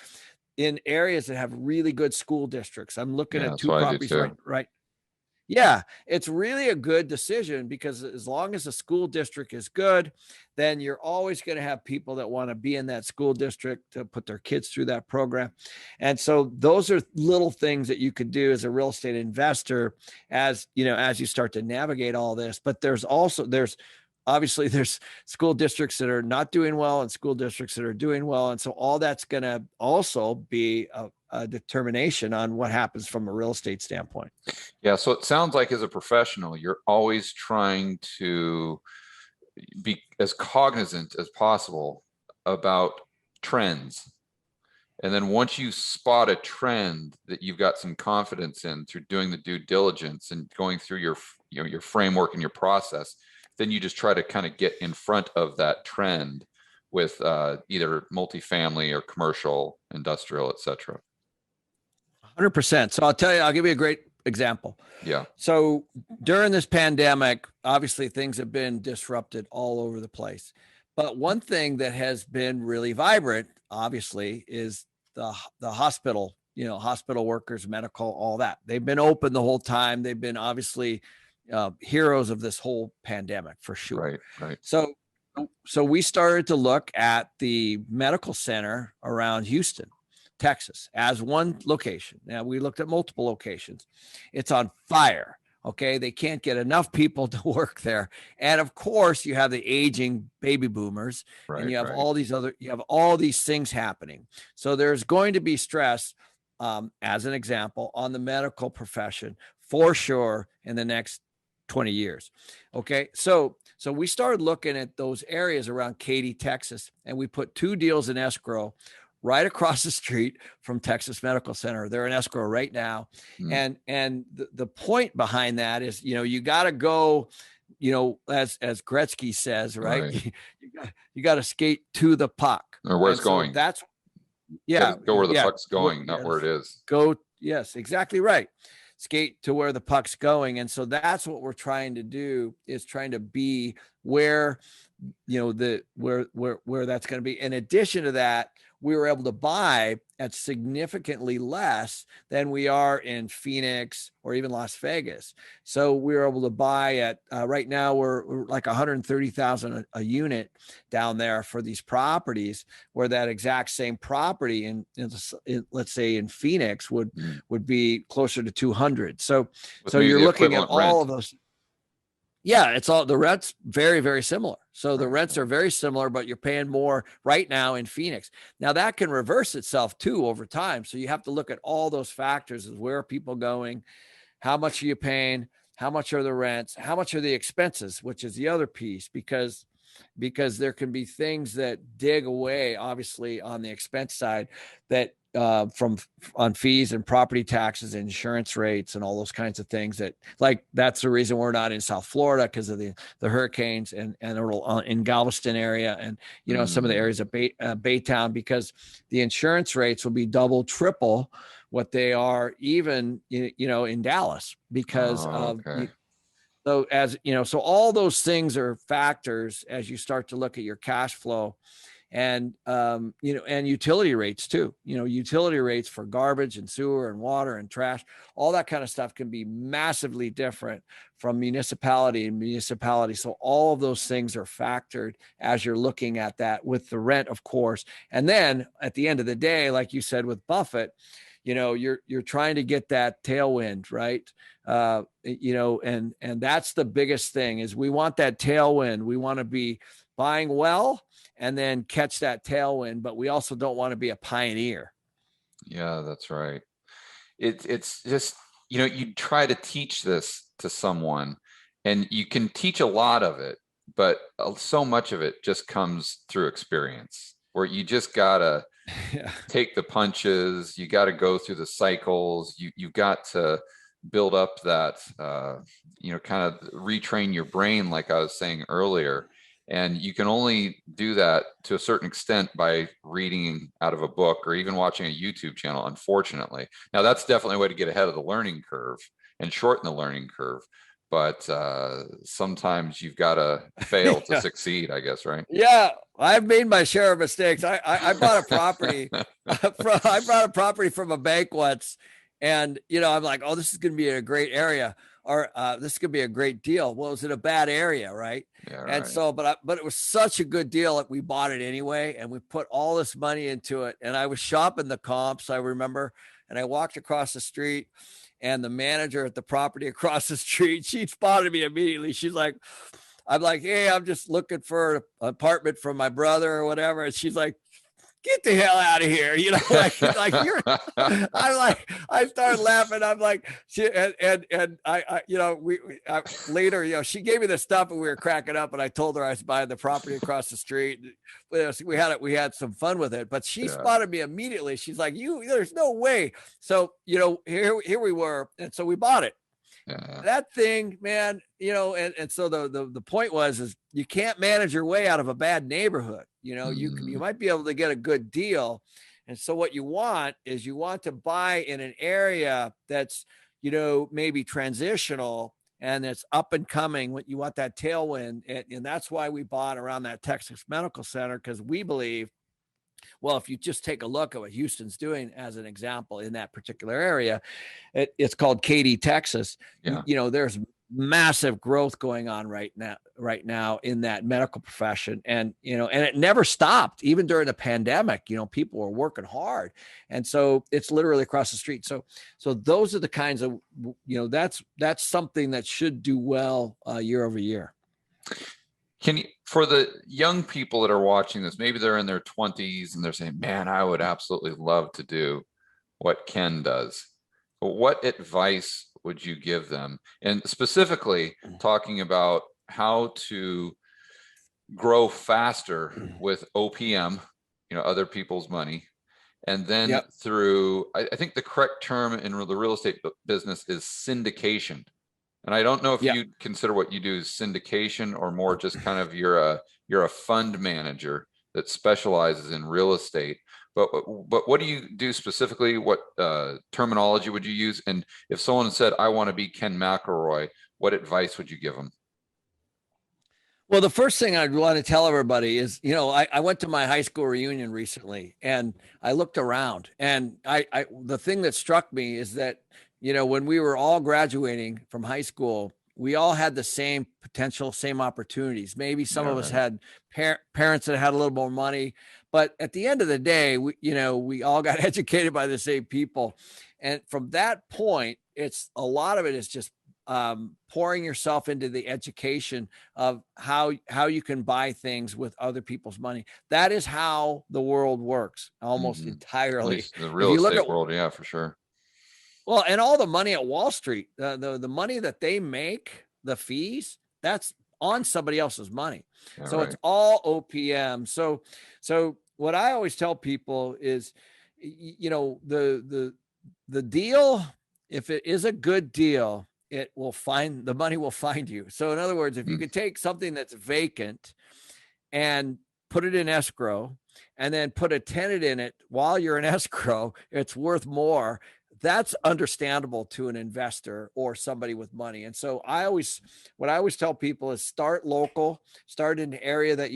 in areas that have really good school districts. I'm looking at two properties right. Yeah, it's really a good decision, because as long as the school district is good, then you're always going to have people that want to be in that school district to put their kids through that program. And so those are little things that you could do as a real estate investor, as you start to navigate all this. But there's obviously school districts that are not doing well and school districts that are doing well. And so all that's going to also be a determination on what happens from a real estate standpoint. Yeah. So it sounds like, as a professional, you're always trying to be as cognizant as possible about trends. And then once you spot a trend that you've got some confidence in through doing the due diligence and going through your framework and your process, then you just try to kind of get in front of that trend with either multifamily or commercial, industrial, et cetera. 100%. So I'll give you a great example. Yeah. So during this pandemic, obviously things have been disrupted all over the place. But one thing that has been really vibrant, obviously, is the hospital, hospital workers, medical, all that. They've been open the whole time. They've been obviously heroes of this whole pandemic, for sure. Right. So we started to look at the medical center around Houston, Texas, as one location. Now, we looked at multiple locations. It's on fire. Okay. They can't get enough people to work there. And of course, you have the aging baby boomers, and you have all these things happening. So there's going to be stress, as an example, on the medical profession for sure in the next 20 years. Okay. So we started looking at those areas around Katy, Texas, and we put 2 deals in escrow right across the street from Texas Medical Center. They're in escrow right now. And the point behind that is, you got to go, as Gretzky says, right? You got to skate to the puck. Or where it's going. That's go where the puck's going, not where it is. Yes, exactly right. Skate to where the puck's going. And so that's what we're trying to do, is trying to be where, where that's going to be. In addition to that, we were able to buy at significantly less than we are in Phoenix or even Las Vegas. So we were able to buy at, right now we're like 130,000 a unit down there for these properties, where that exact same property in let's say in Phoenix would be closer to 200. So you're looking at all of those. Yeah, it's all the rent's very, very similar. So the rents are very similar, but you're paying more right now in Phoenix. Now that can reverse itself too over time. So you have to look at all those factors: is where are people going, how much are you paying, how much are the rents, how much are the expenses, which is the other piece, because there can be things that dig away, obviously, on the expense side, that on fees and property taxes and insurance rates and all those kinds of things, that's the reason we're not in South Florida, because of the hurricanes and in Galveston area and some of the areas of Baytown, because the insurance rates will be double, triple what they are even in Dallas, because so all those things are factors as you start to look at your cash flow. And, and utility rates too, utility rates for garbage and sewer and water and trash, all that kind of stuff can be massively different from municipality and municipality. So all of those things are factored as you're looking at that, with the rent, of course. And then at the end of the day, like you said, with Buffett, you're trying to get that tailwind, right? And that's the biggest thing, is we want that tailwind. We want to be buying well and then catch that tailwind, but we also don't want to be a pioneer. Yeah, that's right. It's just, you try to teach this to someone, and you can teach a lot of it, but so much of it just comes through experience, where you just gotta take the punches. You got to go through the cycles. You've got to build up that, kind of retrain your brain, like I was saying earlier. And you can only do that to a certain extent by reading out of a book or even watching a YouTube channel, unfortunately. Now, that's definitely a way to get ahead of the learning curve and shorten the learning curve. But sometimes you've got to fail to succeed, I guess, right? Yeah, I've made my share of mistakes. I bought a property from a bank once, and I'm like, oh, this is going to be a great area, or this could be a great deal. Well, it was in a bad area, right? Yeah, and right. So, but it was such a good deal that we bought it anyway, and we put all this money into it. And I was shopping the comps, I remember, and I walked across the street, and the manager at the property across the street, she spotted me immediately. She's like, I'm like, hey, I'm just looking for an apartment from my brother or whatever. And she's like, get the hell out of here. Like you're, I started laughing. I'm like, later, she gave me the stuff and we were cracking up, and I told her I was buying the property across the street. We had some fun with it, but she spotted me immediately. She's like, there's no way. So, here we were. And so we bought it. Yeah. That thing, man, and so the point is you can't manage your way out of a bad neighborhood. You might be able to get a good deal. And so what you want to buy in an area that's, maybe transitional and it's up and coming. You want that tailwind. And that's why we bought around that Texas Medical Center, because we believe, well, if you just take a look at what Houston's doing as an example in that particular area, it's called Katy, Texas. Yeah. There's massive growth going on right now in that medical profession. And, and it never stopped, even during the pandemic. People were working hard. And so it's literally across the street. So those are the kinds of, that's something that should do well year over year. Can you, for the young people that are watching this, maybe they're in their 20s and they're saying, man, I would absolutely love to do what Ken does. But what advice would you give them? And specifically talking about how to grow faster with OPM, other people's money. And then through, I think the correct term in the real estate business is syndication. And I don't know if you consider what you do as syndication or more just kind of you're a fund manager that specializes in real estate. But what do you do specifically? What terminology would you use? And if someone said, I want to be Ken McElroy, what advice would you give them? Well, the first thing I'd want to tell everybody is, I went to my high school reunion recently and I looked around, and the thing that struck me is that, when we were all graduating from high school, we all had the same potential, same opportunities. Maybe some of us had parents that had a little more money, but at the end of the day, we all got educated by the same people. And from that point, a lot of it is just pouring yourself into the education of how you can buy things with other people's money. That is how the world works almost entirely. The real estate world, yeah, for sure. Well, and all the money at Wall Street, the money that they make, the fees, that's on somebody else's money. Yeah, so it's all OPM. So what I always tell people is, the deal, if it is a good deal, the money will find you. So in other words, if you could take something that's vacant and put it in escrow and then put a tenant in it while you're in escrow, it's worth more. That's understandable to an investor or somebody with money. And so what I always tell people is start local, start in an area that,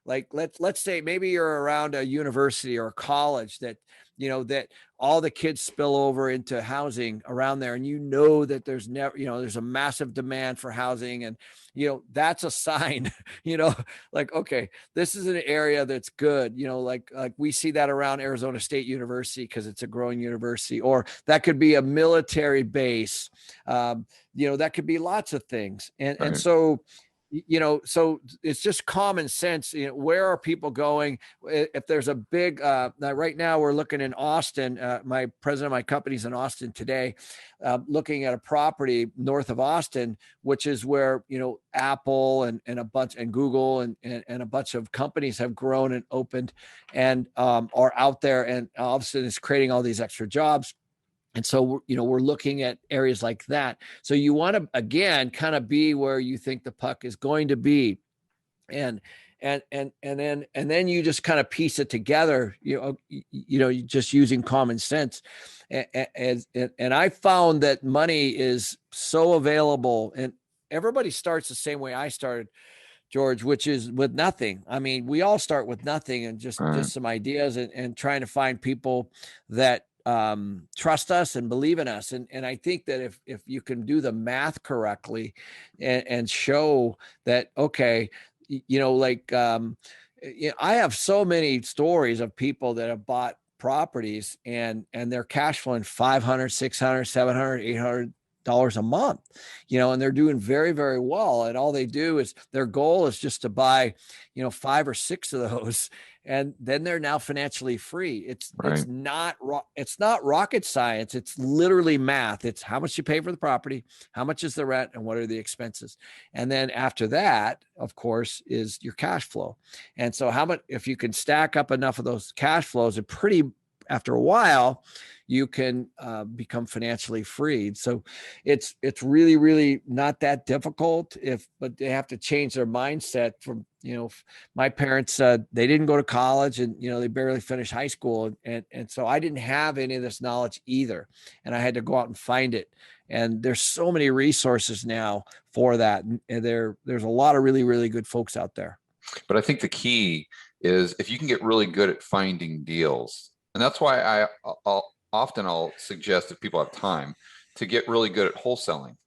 like let's say maybe you're around a university or a college that, that all the kids spill over into housing around there. And that there's never, there's a massive demand for housing. And, that's a sign, like, okay, this is an area that's good. Like we see that around Arizona State University because it's a growing university, or that could be a military base. That could be lots of things. And so, so it's just common sense. Where are people going? If there's a big, right now we're looking in Austin, my president of my company's in Austin today, looking at a property north of Austin, which is where, Apple and a bunch and Google and a bunch of companies have grown and opened and are out there. And all of a sudden it's creating all these extra jobs. And so, we're looking at areas like that. So you want to, again, kind of be where you think the puck is going to be. And then you just kind of piece it together, just using common sense. And I found that money is so available, and everybody starts the same way I started, George, which is with nothing. I mean, we all start with nothing and just some ideas and trying to find people that trust us and believe in us. And I think that if you can do the math correctly and show that, okay, I have so many stories of people that have bought properties and they're cash flowing $500, $600, $700, $800 a month, and they're doing very, very well. And all they do is their goal is just to buy, 5 or 6 of those. And then they're now financially free. It's not rocket science. It's literally math. It's how much you pay for the property, how much is the rent, and what are the expenses. And then after that, of course, is your cash flow. And so if you can stack up enough of those cash flows, after a while, you can become financially freed. So it's really, really not that difficult but they have to change their mindset from, my parents, they didn't go to college and, they barely finished high school. And so I didn't have any of this knowledge either. And I had to go out and find it. And there's so many resources now for that. And there's a lot of really, really good folks out there. But I think the key is if you can get really good at finding deals, and that's why I'll suggest if people have time to get really good at wholesaling,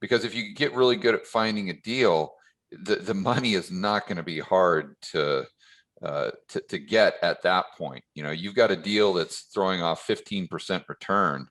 because if you get really good at finding a deal, the money is not going to be hard to get at that point. You know, you've got a deal that's throwing off 15% return,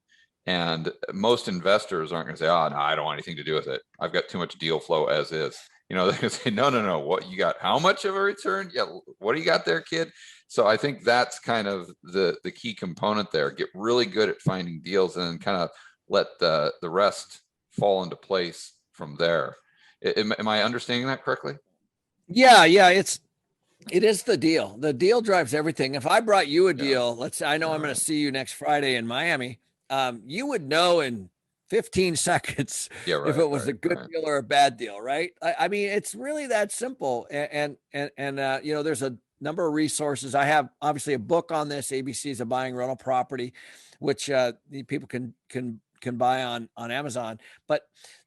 and most investors aren't going to say, "Oh, no, I don't want anything to do with it. I've got too much deal flow as is." You know, they're going to say, "No. What you got? How much of a return? Yeah, what do you got there, kid?" So I think that's kind of the key component there. Get really good at finding deals, and then kind of let the rest fall into place from there. Am I understanding that correctly? Yeah, it is the deal. The deal drives everything. If I brought you a deal, let's say I know I'm going to see you next Friday in Miami, you would know in 15 seconds if it was a good deal or a bad deal, right? I mean, it's really that simple. And you know, there's a number of resources. I have obviously a book on this. ABC is a buying rental property, which people can buy on Amazon. But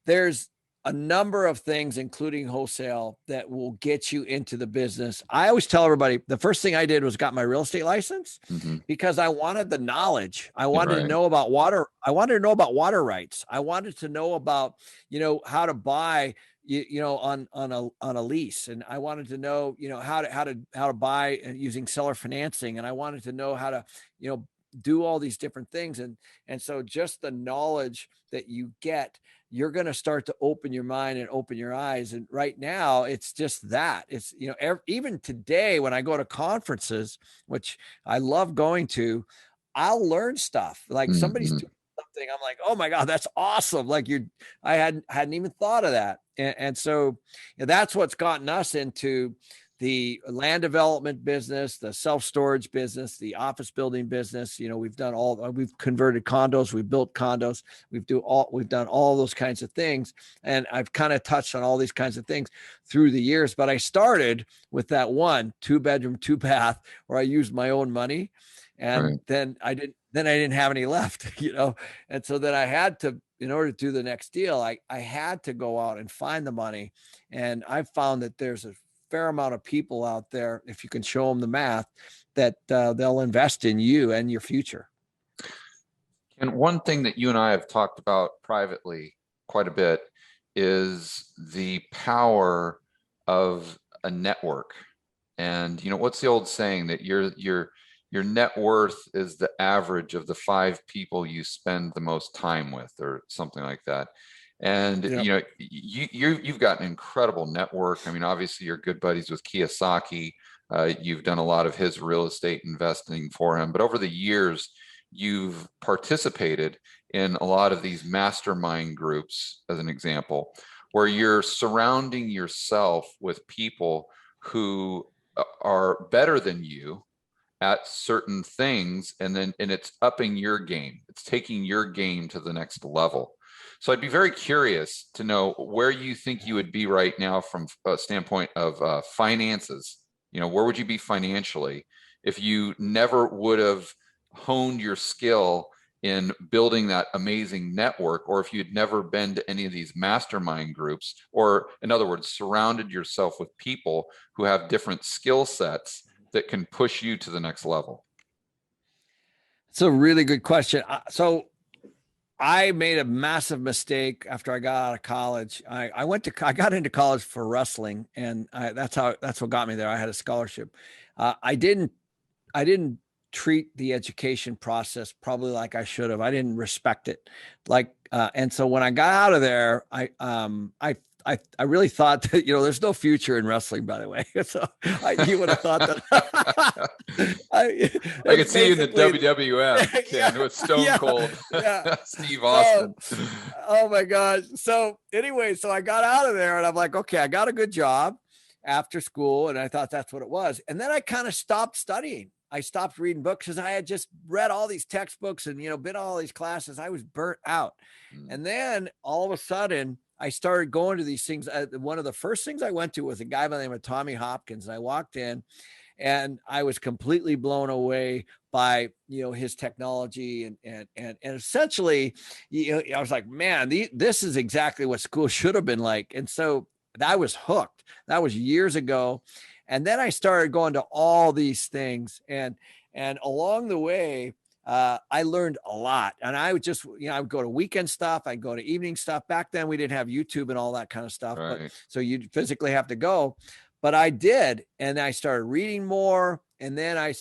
there's a number of things, including wholesale, that will get you into the business. I always tell everybody the first thing I did was got my real estate license because I wanted the knowledge. I wanted to know about water. I wanted to know about water rights. I wanted to know about, you know, how to buy, you know, on a lease. And I wanted to know, you know, how to buy using seller financing. And I wanted to know how to, you know, do all these different things. And so just the knowledge that you get, you're going to start to open your mind and open your eyes. And right now it's just that. It's, you know, even today when I go to conferences, which I love going to, I'll learn stuff. Like somebody's doing something, I'm like, oh my God, that's awesome. Like I hadn't even thought of that. And so you know, that's what's gotten us into the land development business, the self-storage business, the office building business. You know, we've converted condos, we've built condos, we've done all those kinds of things. And I've kind of touched on all these kinds of things through the years, but I started with that 2-bedroom, 2-bath where I used my own money. And then I didn't have any left, you know? And so then I had to, in order to do the next deal, I had to go out and find the money. And I found that there's a fair amount of people out there, if you can show them the math, that they'll invest in you and your future. And one thing that you and I have talked about privately quite a bit is the power of a network. And, you know, what's the old saying that your net worth is the average of the 5 people you spend the most time with, or something like that. And you know, you've got an incredible network. I mean, obviously you're good buddies with Kiyosaki. You've done a lot of his real estate investing for him, but over the years, you've participated in a lot of these mastermind groups, as an example, where you're surrounding yourself with people who are better than you at certain things, and it's upping your game. It's taking your game to the next level. So I'd be very curious to know where you think you would be right now from a standpoint of finances. You know, where would you be financially if you never would have honed your skill in building that amazing network, or if you'd never been to any of these mastermind groups, or in other words, surrounded yourself with people who have different skill sets that can push you to the next level? It's a really good question. So I made a massive mistake after I got out of college. I got into college for wrestling, and that's what got me there. I had a scholarship. I didn't treat the education process probably like I should have. I didn't respect it. And so when I got out of there, I really thought that, you know, there's no future in wrestling, by the way. So you would have thought that. I could see you in the WWF, Ken, with Stone Cold, Steve Austin. Oh my gosh. So anyway, so I got out of there and I'm like, okay, I got a good job after school. And I thought that's what it was. And then I kind of stopped studying. I stopped reading books because I had just read all these textbooks and, you know, been all these classes. I was burnt out. And then all of a sudden I started going to these things. One of the first things I went to was a guy by the name of Tommy Hopkins. And I walked in and I was completely blown away by, you know, his technology and essentially, you know, I was like, man, this is exactly what school should have been like. And so I was hooked. That was years ago. And then I started going to all these things, and along the way, I learned a lot. And I would just, I would go to weekend stuff. I'd go to evening stuff. Back then we didn't have YouTube and all that kind of stuff. Right. But so you'd physically have to go. But I did. And I started reading more. And then I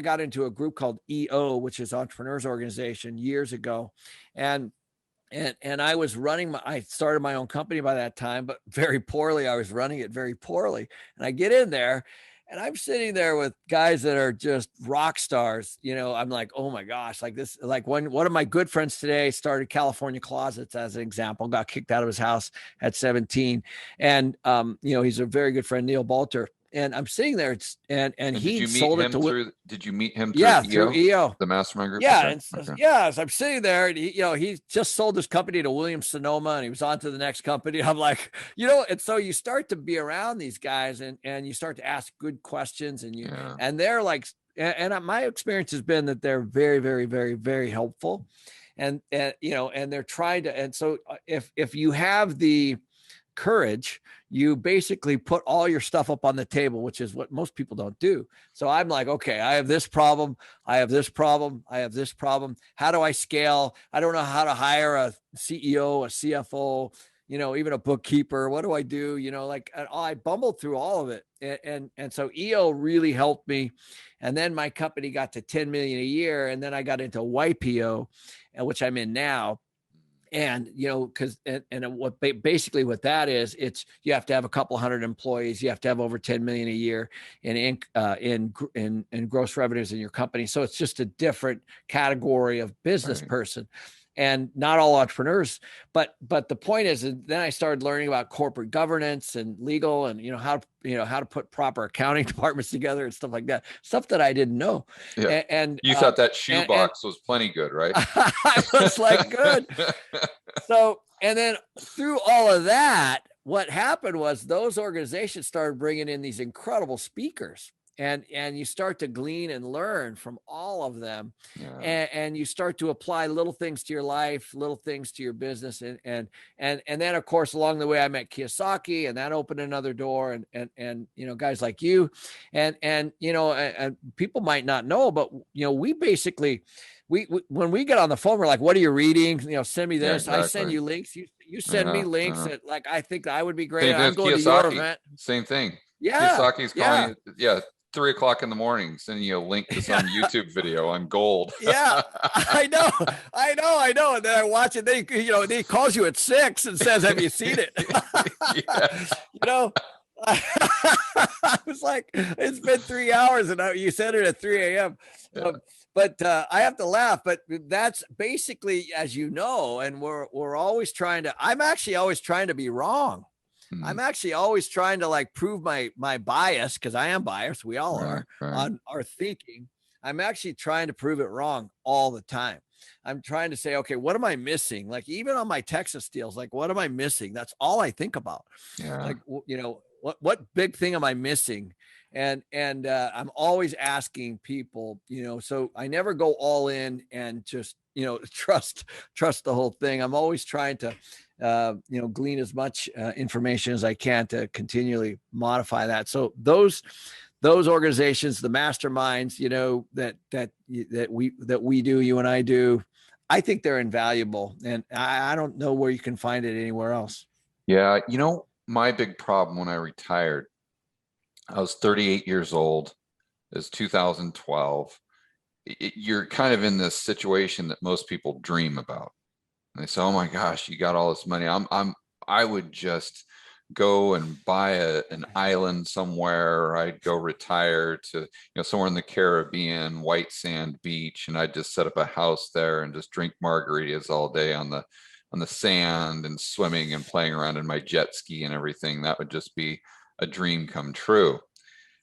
got into a group called EO, which is Entrepreneurs Organization, years ago. And I was I started my own company by that time, but very poorly. I was running it very poorly. And I get in there and I'm sitting there with guys that are just rock stars. I'm like, oh my gosh, like this, like one of my good friends today started California Closets as an example, got kicked out of his house at 17. And, he's a very good friend, Neil Balter. And I'm sitting there, and he sold it to. Did you meet him through EO, the mastermind group? Yeah, so I'm sitting there, and he just sold his company to Williams Sonoma, and he was on to the next company. I'm like, and so you start to be around these guys, and you start to ask good questions, and they're like, and my experience has been that they're very, very, very, very helpful, and they're trying to, and so if you have the courage, you basically put all your stuff up on the table, which is what most people don't do. So I'm like, okay, I have this problem. I have this problem. I have this problem. How do I scale? I don't know how to hire a CEO, a CFO, even a bookkeeper. What do I do? I bumbled through all of it. And so EO really helped me. And then my company got to 10 million a year. And then I got into YPO, which I'm in now. And, because what basically what that is, it's, you have to have a couple hundred employees. You have to have over 10 million a year in gross revenues in your company. So it's just a different category of business person. And not all entrepreneurs, but the point is, then I started learning about corporate governance and legal, and how to put proper accounting departments together and stuff like that. Stuff that I didn't know. Yeah. And you thought that shoebox was plenty good, right? I was like, good. So, and then through all of that, what happened was those organizations started bringing in these incredible speakers. And you start to glean and learn from all of them, and you start to apply little things to your life, little things to your business, and then of course along the way I met Kiyosaki, and that opened another door, and guys like you, and people might not know, but we basically. We when we get on the phone, we're like, what are you reading? Send me this. Yeah, exactly. I send you links. You send me links that, like, I think I would be great. I'm going Kiyosaki, to your event. Same thing. Yeah. Kiyosaki's calling you. 3 o'clock in the morning, sending you a link to some YouTube video on gold. Yeah, I know. And then I watch it. He calls you at 6 and says, "Have you seen it?" I was like, it's been 3 hours, and you said it at 3 a.m. Yeah. But I have to laugh. But that's basically, as you know, and we're always I'm actually always trying to be wrong. I'm actually always trying to prove my bias, because I am biased. We all are on our thinking. I'm actually trying to prove it wrong all the time. I'm trying to say, okay, what am I missing? Like, even on my Texas deals, what am I missing? That's all I think about. Yeah. What big thing am I missing? And I'm always asking people, so I never go all in and just, trust the whole thing. I'm always trying to, glean as much information as I can to continually modify that. So those organizations, the masterminds, that we do, you and I do, I think they're invaluable, and I don't know where you can find it anywhere else. Yeah. My big problem when I retired, I was 38 years old. It was 2012. You're kind of in this situation that most people dream about. And they say, "Oh my gosh, you got all this money." I would just go and buy an island somewhere, or I'd go retire to, somewhere in the Caribbean, white sand beach, and I'd just set up a house there and just drink margaritas all day on the sand, and swimming and playing around in my jet ski and everything. That would just be a dream come true.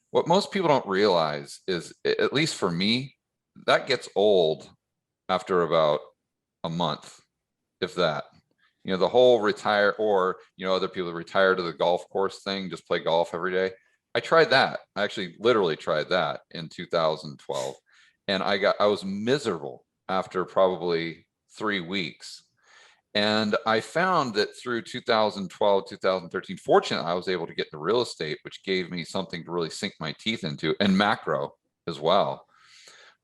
What most people don't realize is, at least for me, that gets old after about a month, if that. The whole retire, or other people retire to the golf course thing, just play golf every day. I tried that. I actually literally tried that in 2012, and I was miserable after probably 3 weeks. And I found that through 2012, 2013, fortunately, I was able to get into real estate, which gave me something to really sink my teeth into, and macro as well.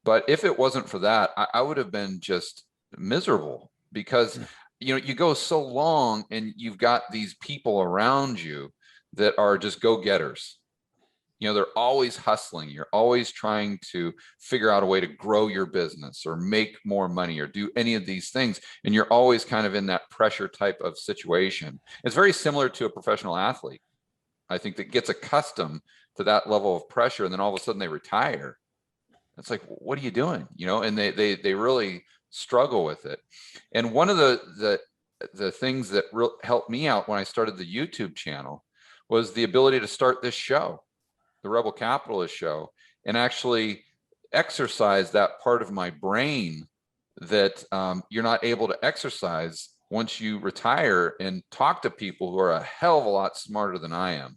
But if it wasn't for that, I would have been just miserable, because you go so long and you've got these people around you that are just go-getters. They're always hustling. You're always trying to figure out a way to grow your business or make more money or do any of these things. And you're always kind of in that pressure type of situation. It's very similar to a professional athlete, I think, that gets accustomed to that level of pressure. And then all of a sudden they retire. It's like, what are you doing? And they really struggle with it. And one of the things that helped me out when I started the YouTube channel was the ability to start this show, the Rebel Capitalist Show, and actually exercise that part of my brain that you're not able to exercise once you retire, and talk to people who are a hell of a lot smarter than I am,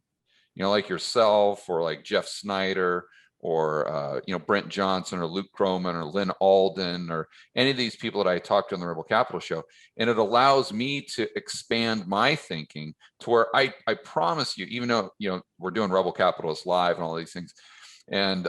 like yourself, or like Jeff Snider, or Brent Johnson, or Luke Gromen, or Lynn Alden, or any of these people that I talked to on the Rebel Capital Show. And it allows me to expand my thinking to where I promise you, even though we're doing Rebel Capitalist Live and all these things, and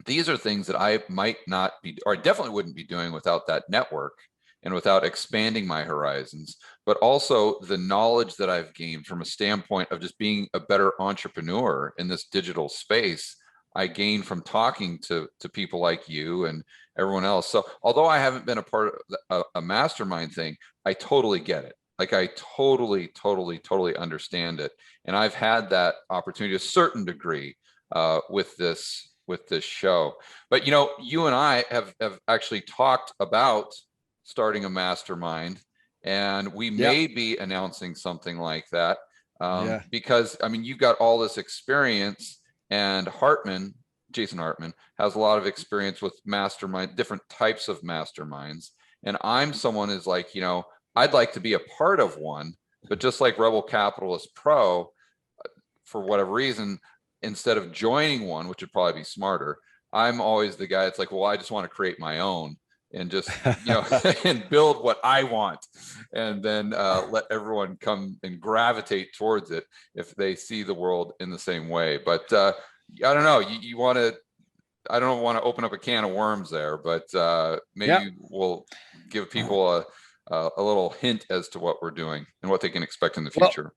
these are things that I might not be, or I definitely wouldn't be doing without that network and without expanding my horizons, but also the knowledge that I've gained from a standpoint of just being a better entrepreneur in this digital space. I gained from talking to people like you and everyone else. So although I haven't been a part of a mastermind thing, I totally get it. Like, I totally understand it. And I've had that opportunity to a certain degree with this show. But you and I have actually talked about starting a mastermind, and we may be announcing something like that, because you've got all this experience. And Jason Hartman has a lot of experience with different types of masterminds. And I'm someone who's like, I'd like to be a part of one, but just like Rebel Capitalist Pro, for whatever reason, instead of joining one, which would probably be smarter, I'm always the guy that's like, well, I just want to create my own and just, and build what I want. And then let everyone come and gravitate towards it if they see the world in the same way. But I don't know, I don't want to open up a can of worms there, but maybe we'll give people a little hint as to what we're doing and what they can expect in the future.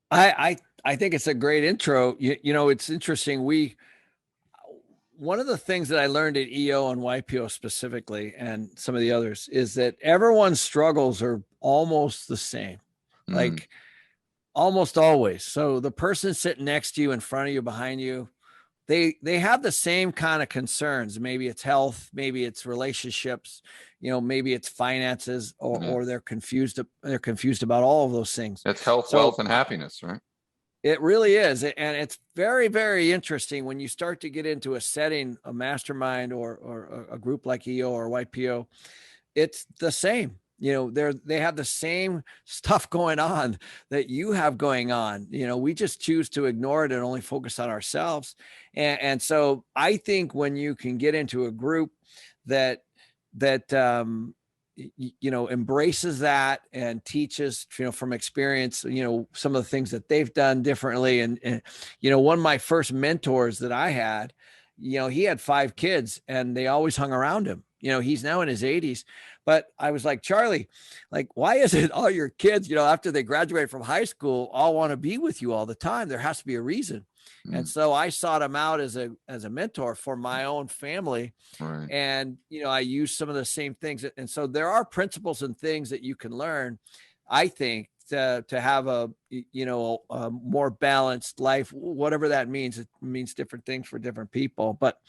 Well, I think it's a great intro. It's interesting. One of the things that I learned at EO and YPO specifically, and some of the others, is that everyone's struggles are almost the same, like almost always. So the person sitting next to you, in front of you, behind you, they have the same kind of concerns. Maybe it's health, maybe it's relationships, maybe it's finances, or they're confused. They're confused about all of those things. It's health, wealth, and happiness, right? It really is. And it's very, very interesting when you start to get into a setting, a mastermind, or a group like EO or YPO. It's the same. They have the same stuff going on that you have going on. We just choose to ignore it and only focus on ourselves. And so I think when you can get into a group that embraces that and teaches, from experience, some of the things that they've done differently. And one of my first mentors that I had, he had 5 kids and they always hung around him. He's now in his 80s, but I was like, Charlie, like, why is it all your kids, after they graduate from high school, all want to be with you all the time? There has to be a reason. And so I sought him out as a mentor for my own family. Right. And, I use some of the same things. And so there are principles and things that you can learn, I think, to have a more balanced life, whatever that means. It means different things for different people. But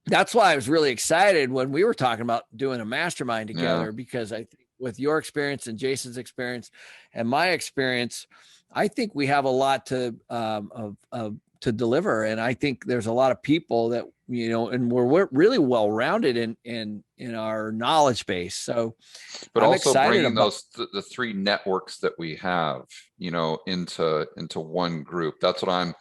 that's why I was really excited when we were talking about doing a mastermind together, because I think with your experience and Jason's experience and my experience, I think we have a lot to deliver. And I think there's a lot of people that, and we're really well-rounded in our knowledge base. So, but I'm also excited bringing about the 3 networks that we have, into one group. That's what I'm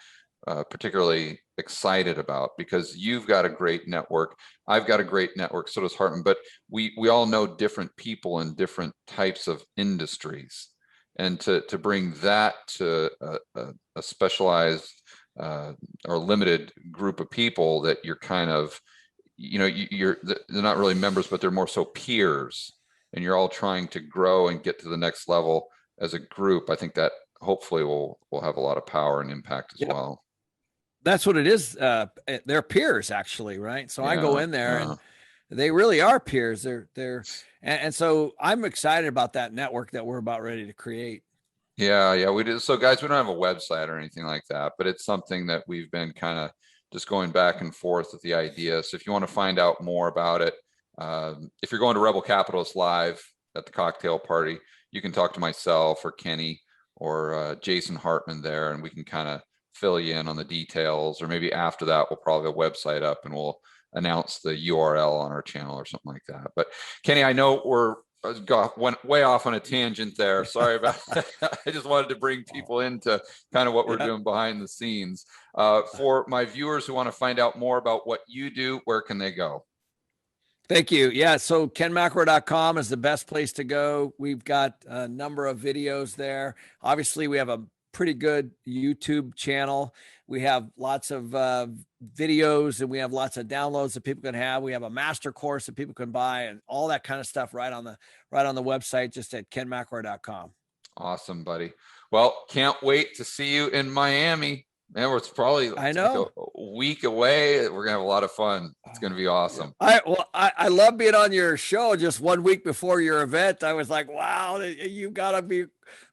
particularly excited about, because you've got a great network. I've got a great network. So does Hartman, but we all know different people in different types of industries. And to bring that to a specialized or limited group of people that you're kind of, they're not really members, but they're more so peers, and you're all trying to grow and get to the next level as a group. I think that hopefully will have a lot of power and impact as well. That's what it is. They're peers actually, right? So I go in there and they really are peers. And so I'm excited about that network that we're about ready to create. Yeah, we do. So guys, we don't have a website or anything like that, but it's something that we've been kind of just going back and forth with the idea. So if you want to find out more about it, if you're going to Rebel Capitalist Live at the cocktail party, you can talk to myself or Kenny or Jason Hartman there, and we can kind of fill you in on the details. Or maybe after that, we'll probably have a website up and we'll announce the URL on our channel or something like that. But Kenny, I know went way off on a tangent there. Sorry about that. I just wanted to bring people into kind of what we're doing behind the scenes. For my viewers who want to find out more about what you do, where can they go? Thank you. Yeah. So kenmcElroy.com is the best place to go. We've got a number of videos there. Obviously, we have a pretty good YouTube channel. We have lots of videos, and we have lots of downloads that people can have. We have a master course that people can buy, and all that kind of stuff right on the website, just at kenmcElroy.com. Awesome, buddy. Well, can't wait to see you in Miami. Man, it's probably like a week away. We're gonna have a lot of fun. It's gonna be awesome. I love being on your show just 1 week before your event. I was like, wow, you gotta be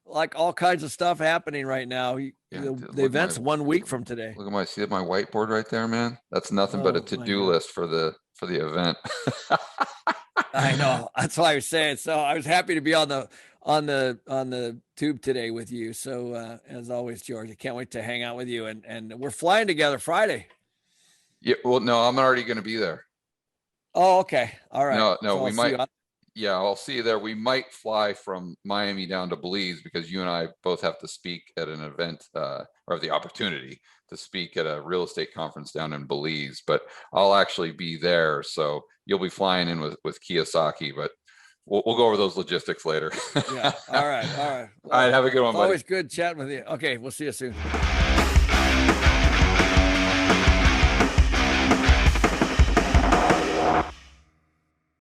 like all kinds of stuff happening right now. The event's 1 week from today. Look at see my whiteboard right there, man. That's nothing but a to-do list for the event. I know. That's why I was saying. So I was happy to be on the tube today with you. So as always, George, I can't wait to hang out with you, and we're flying together Friday. Yeah. Well, no, I'm already going to be there. Oh, okay. All right. No, so we might. Yeah, I'll see you there. We might fly from Miami down to Belize because you and I both have to speak at an event or have the opportunity to speak at a real estate conference down in Belize, but I'll actually be there. So you'll be flying in with Kiyosaki, but we'll go over those logistics later. Yeah. All right. Well, all right. Have a good one, buddy. Always good chatting with you. Okay. We'll see you soon.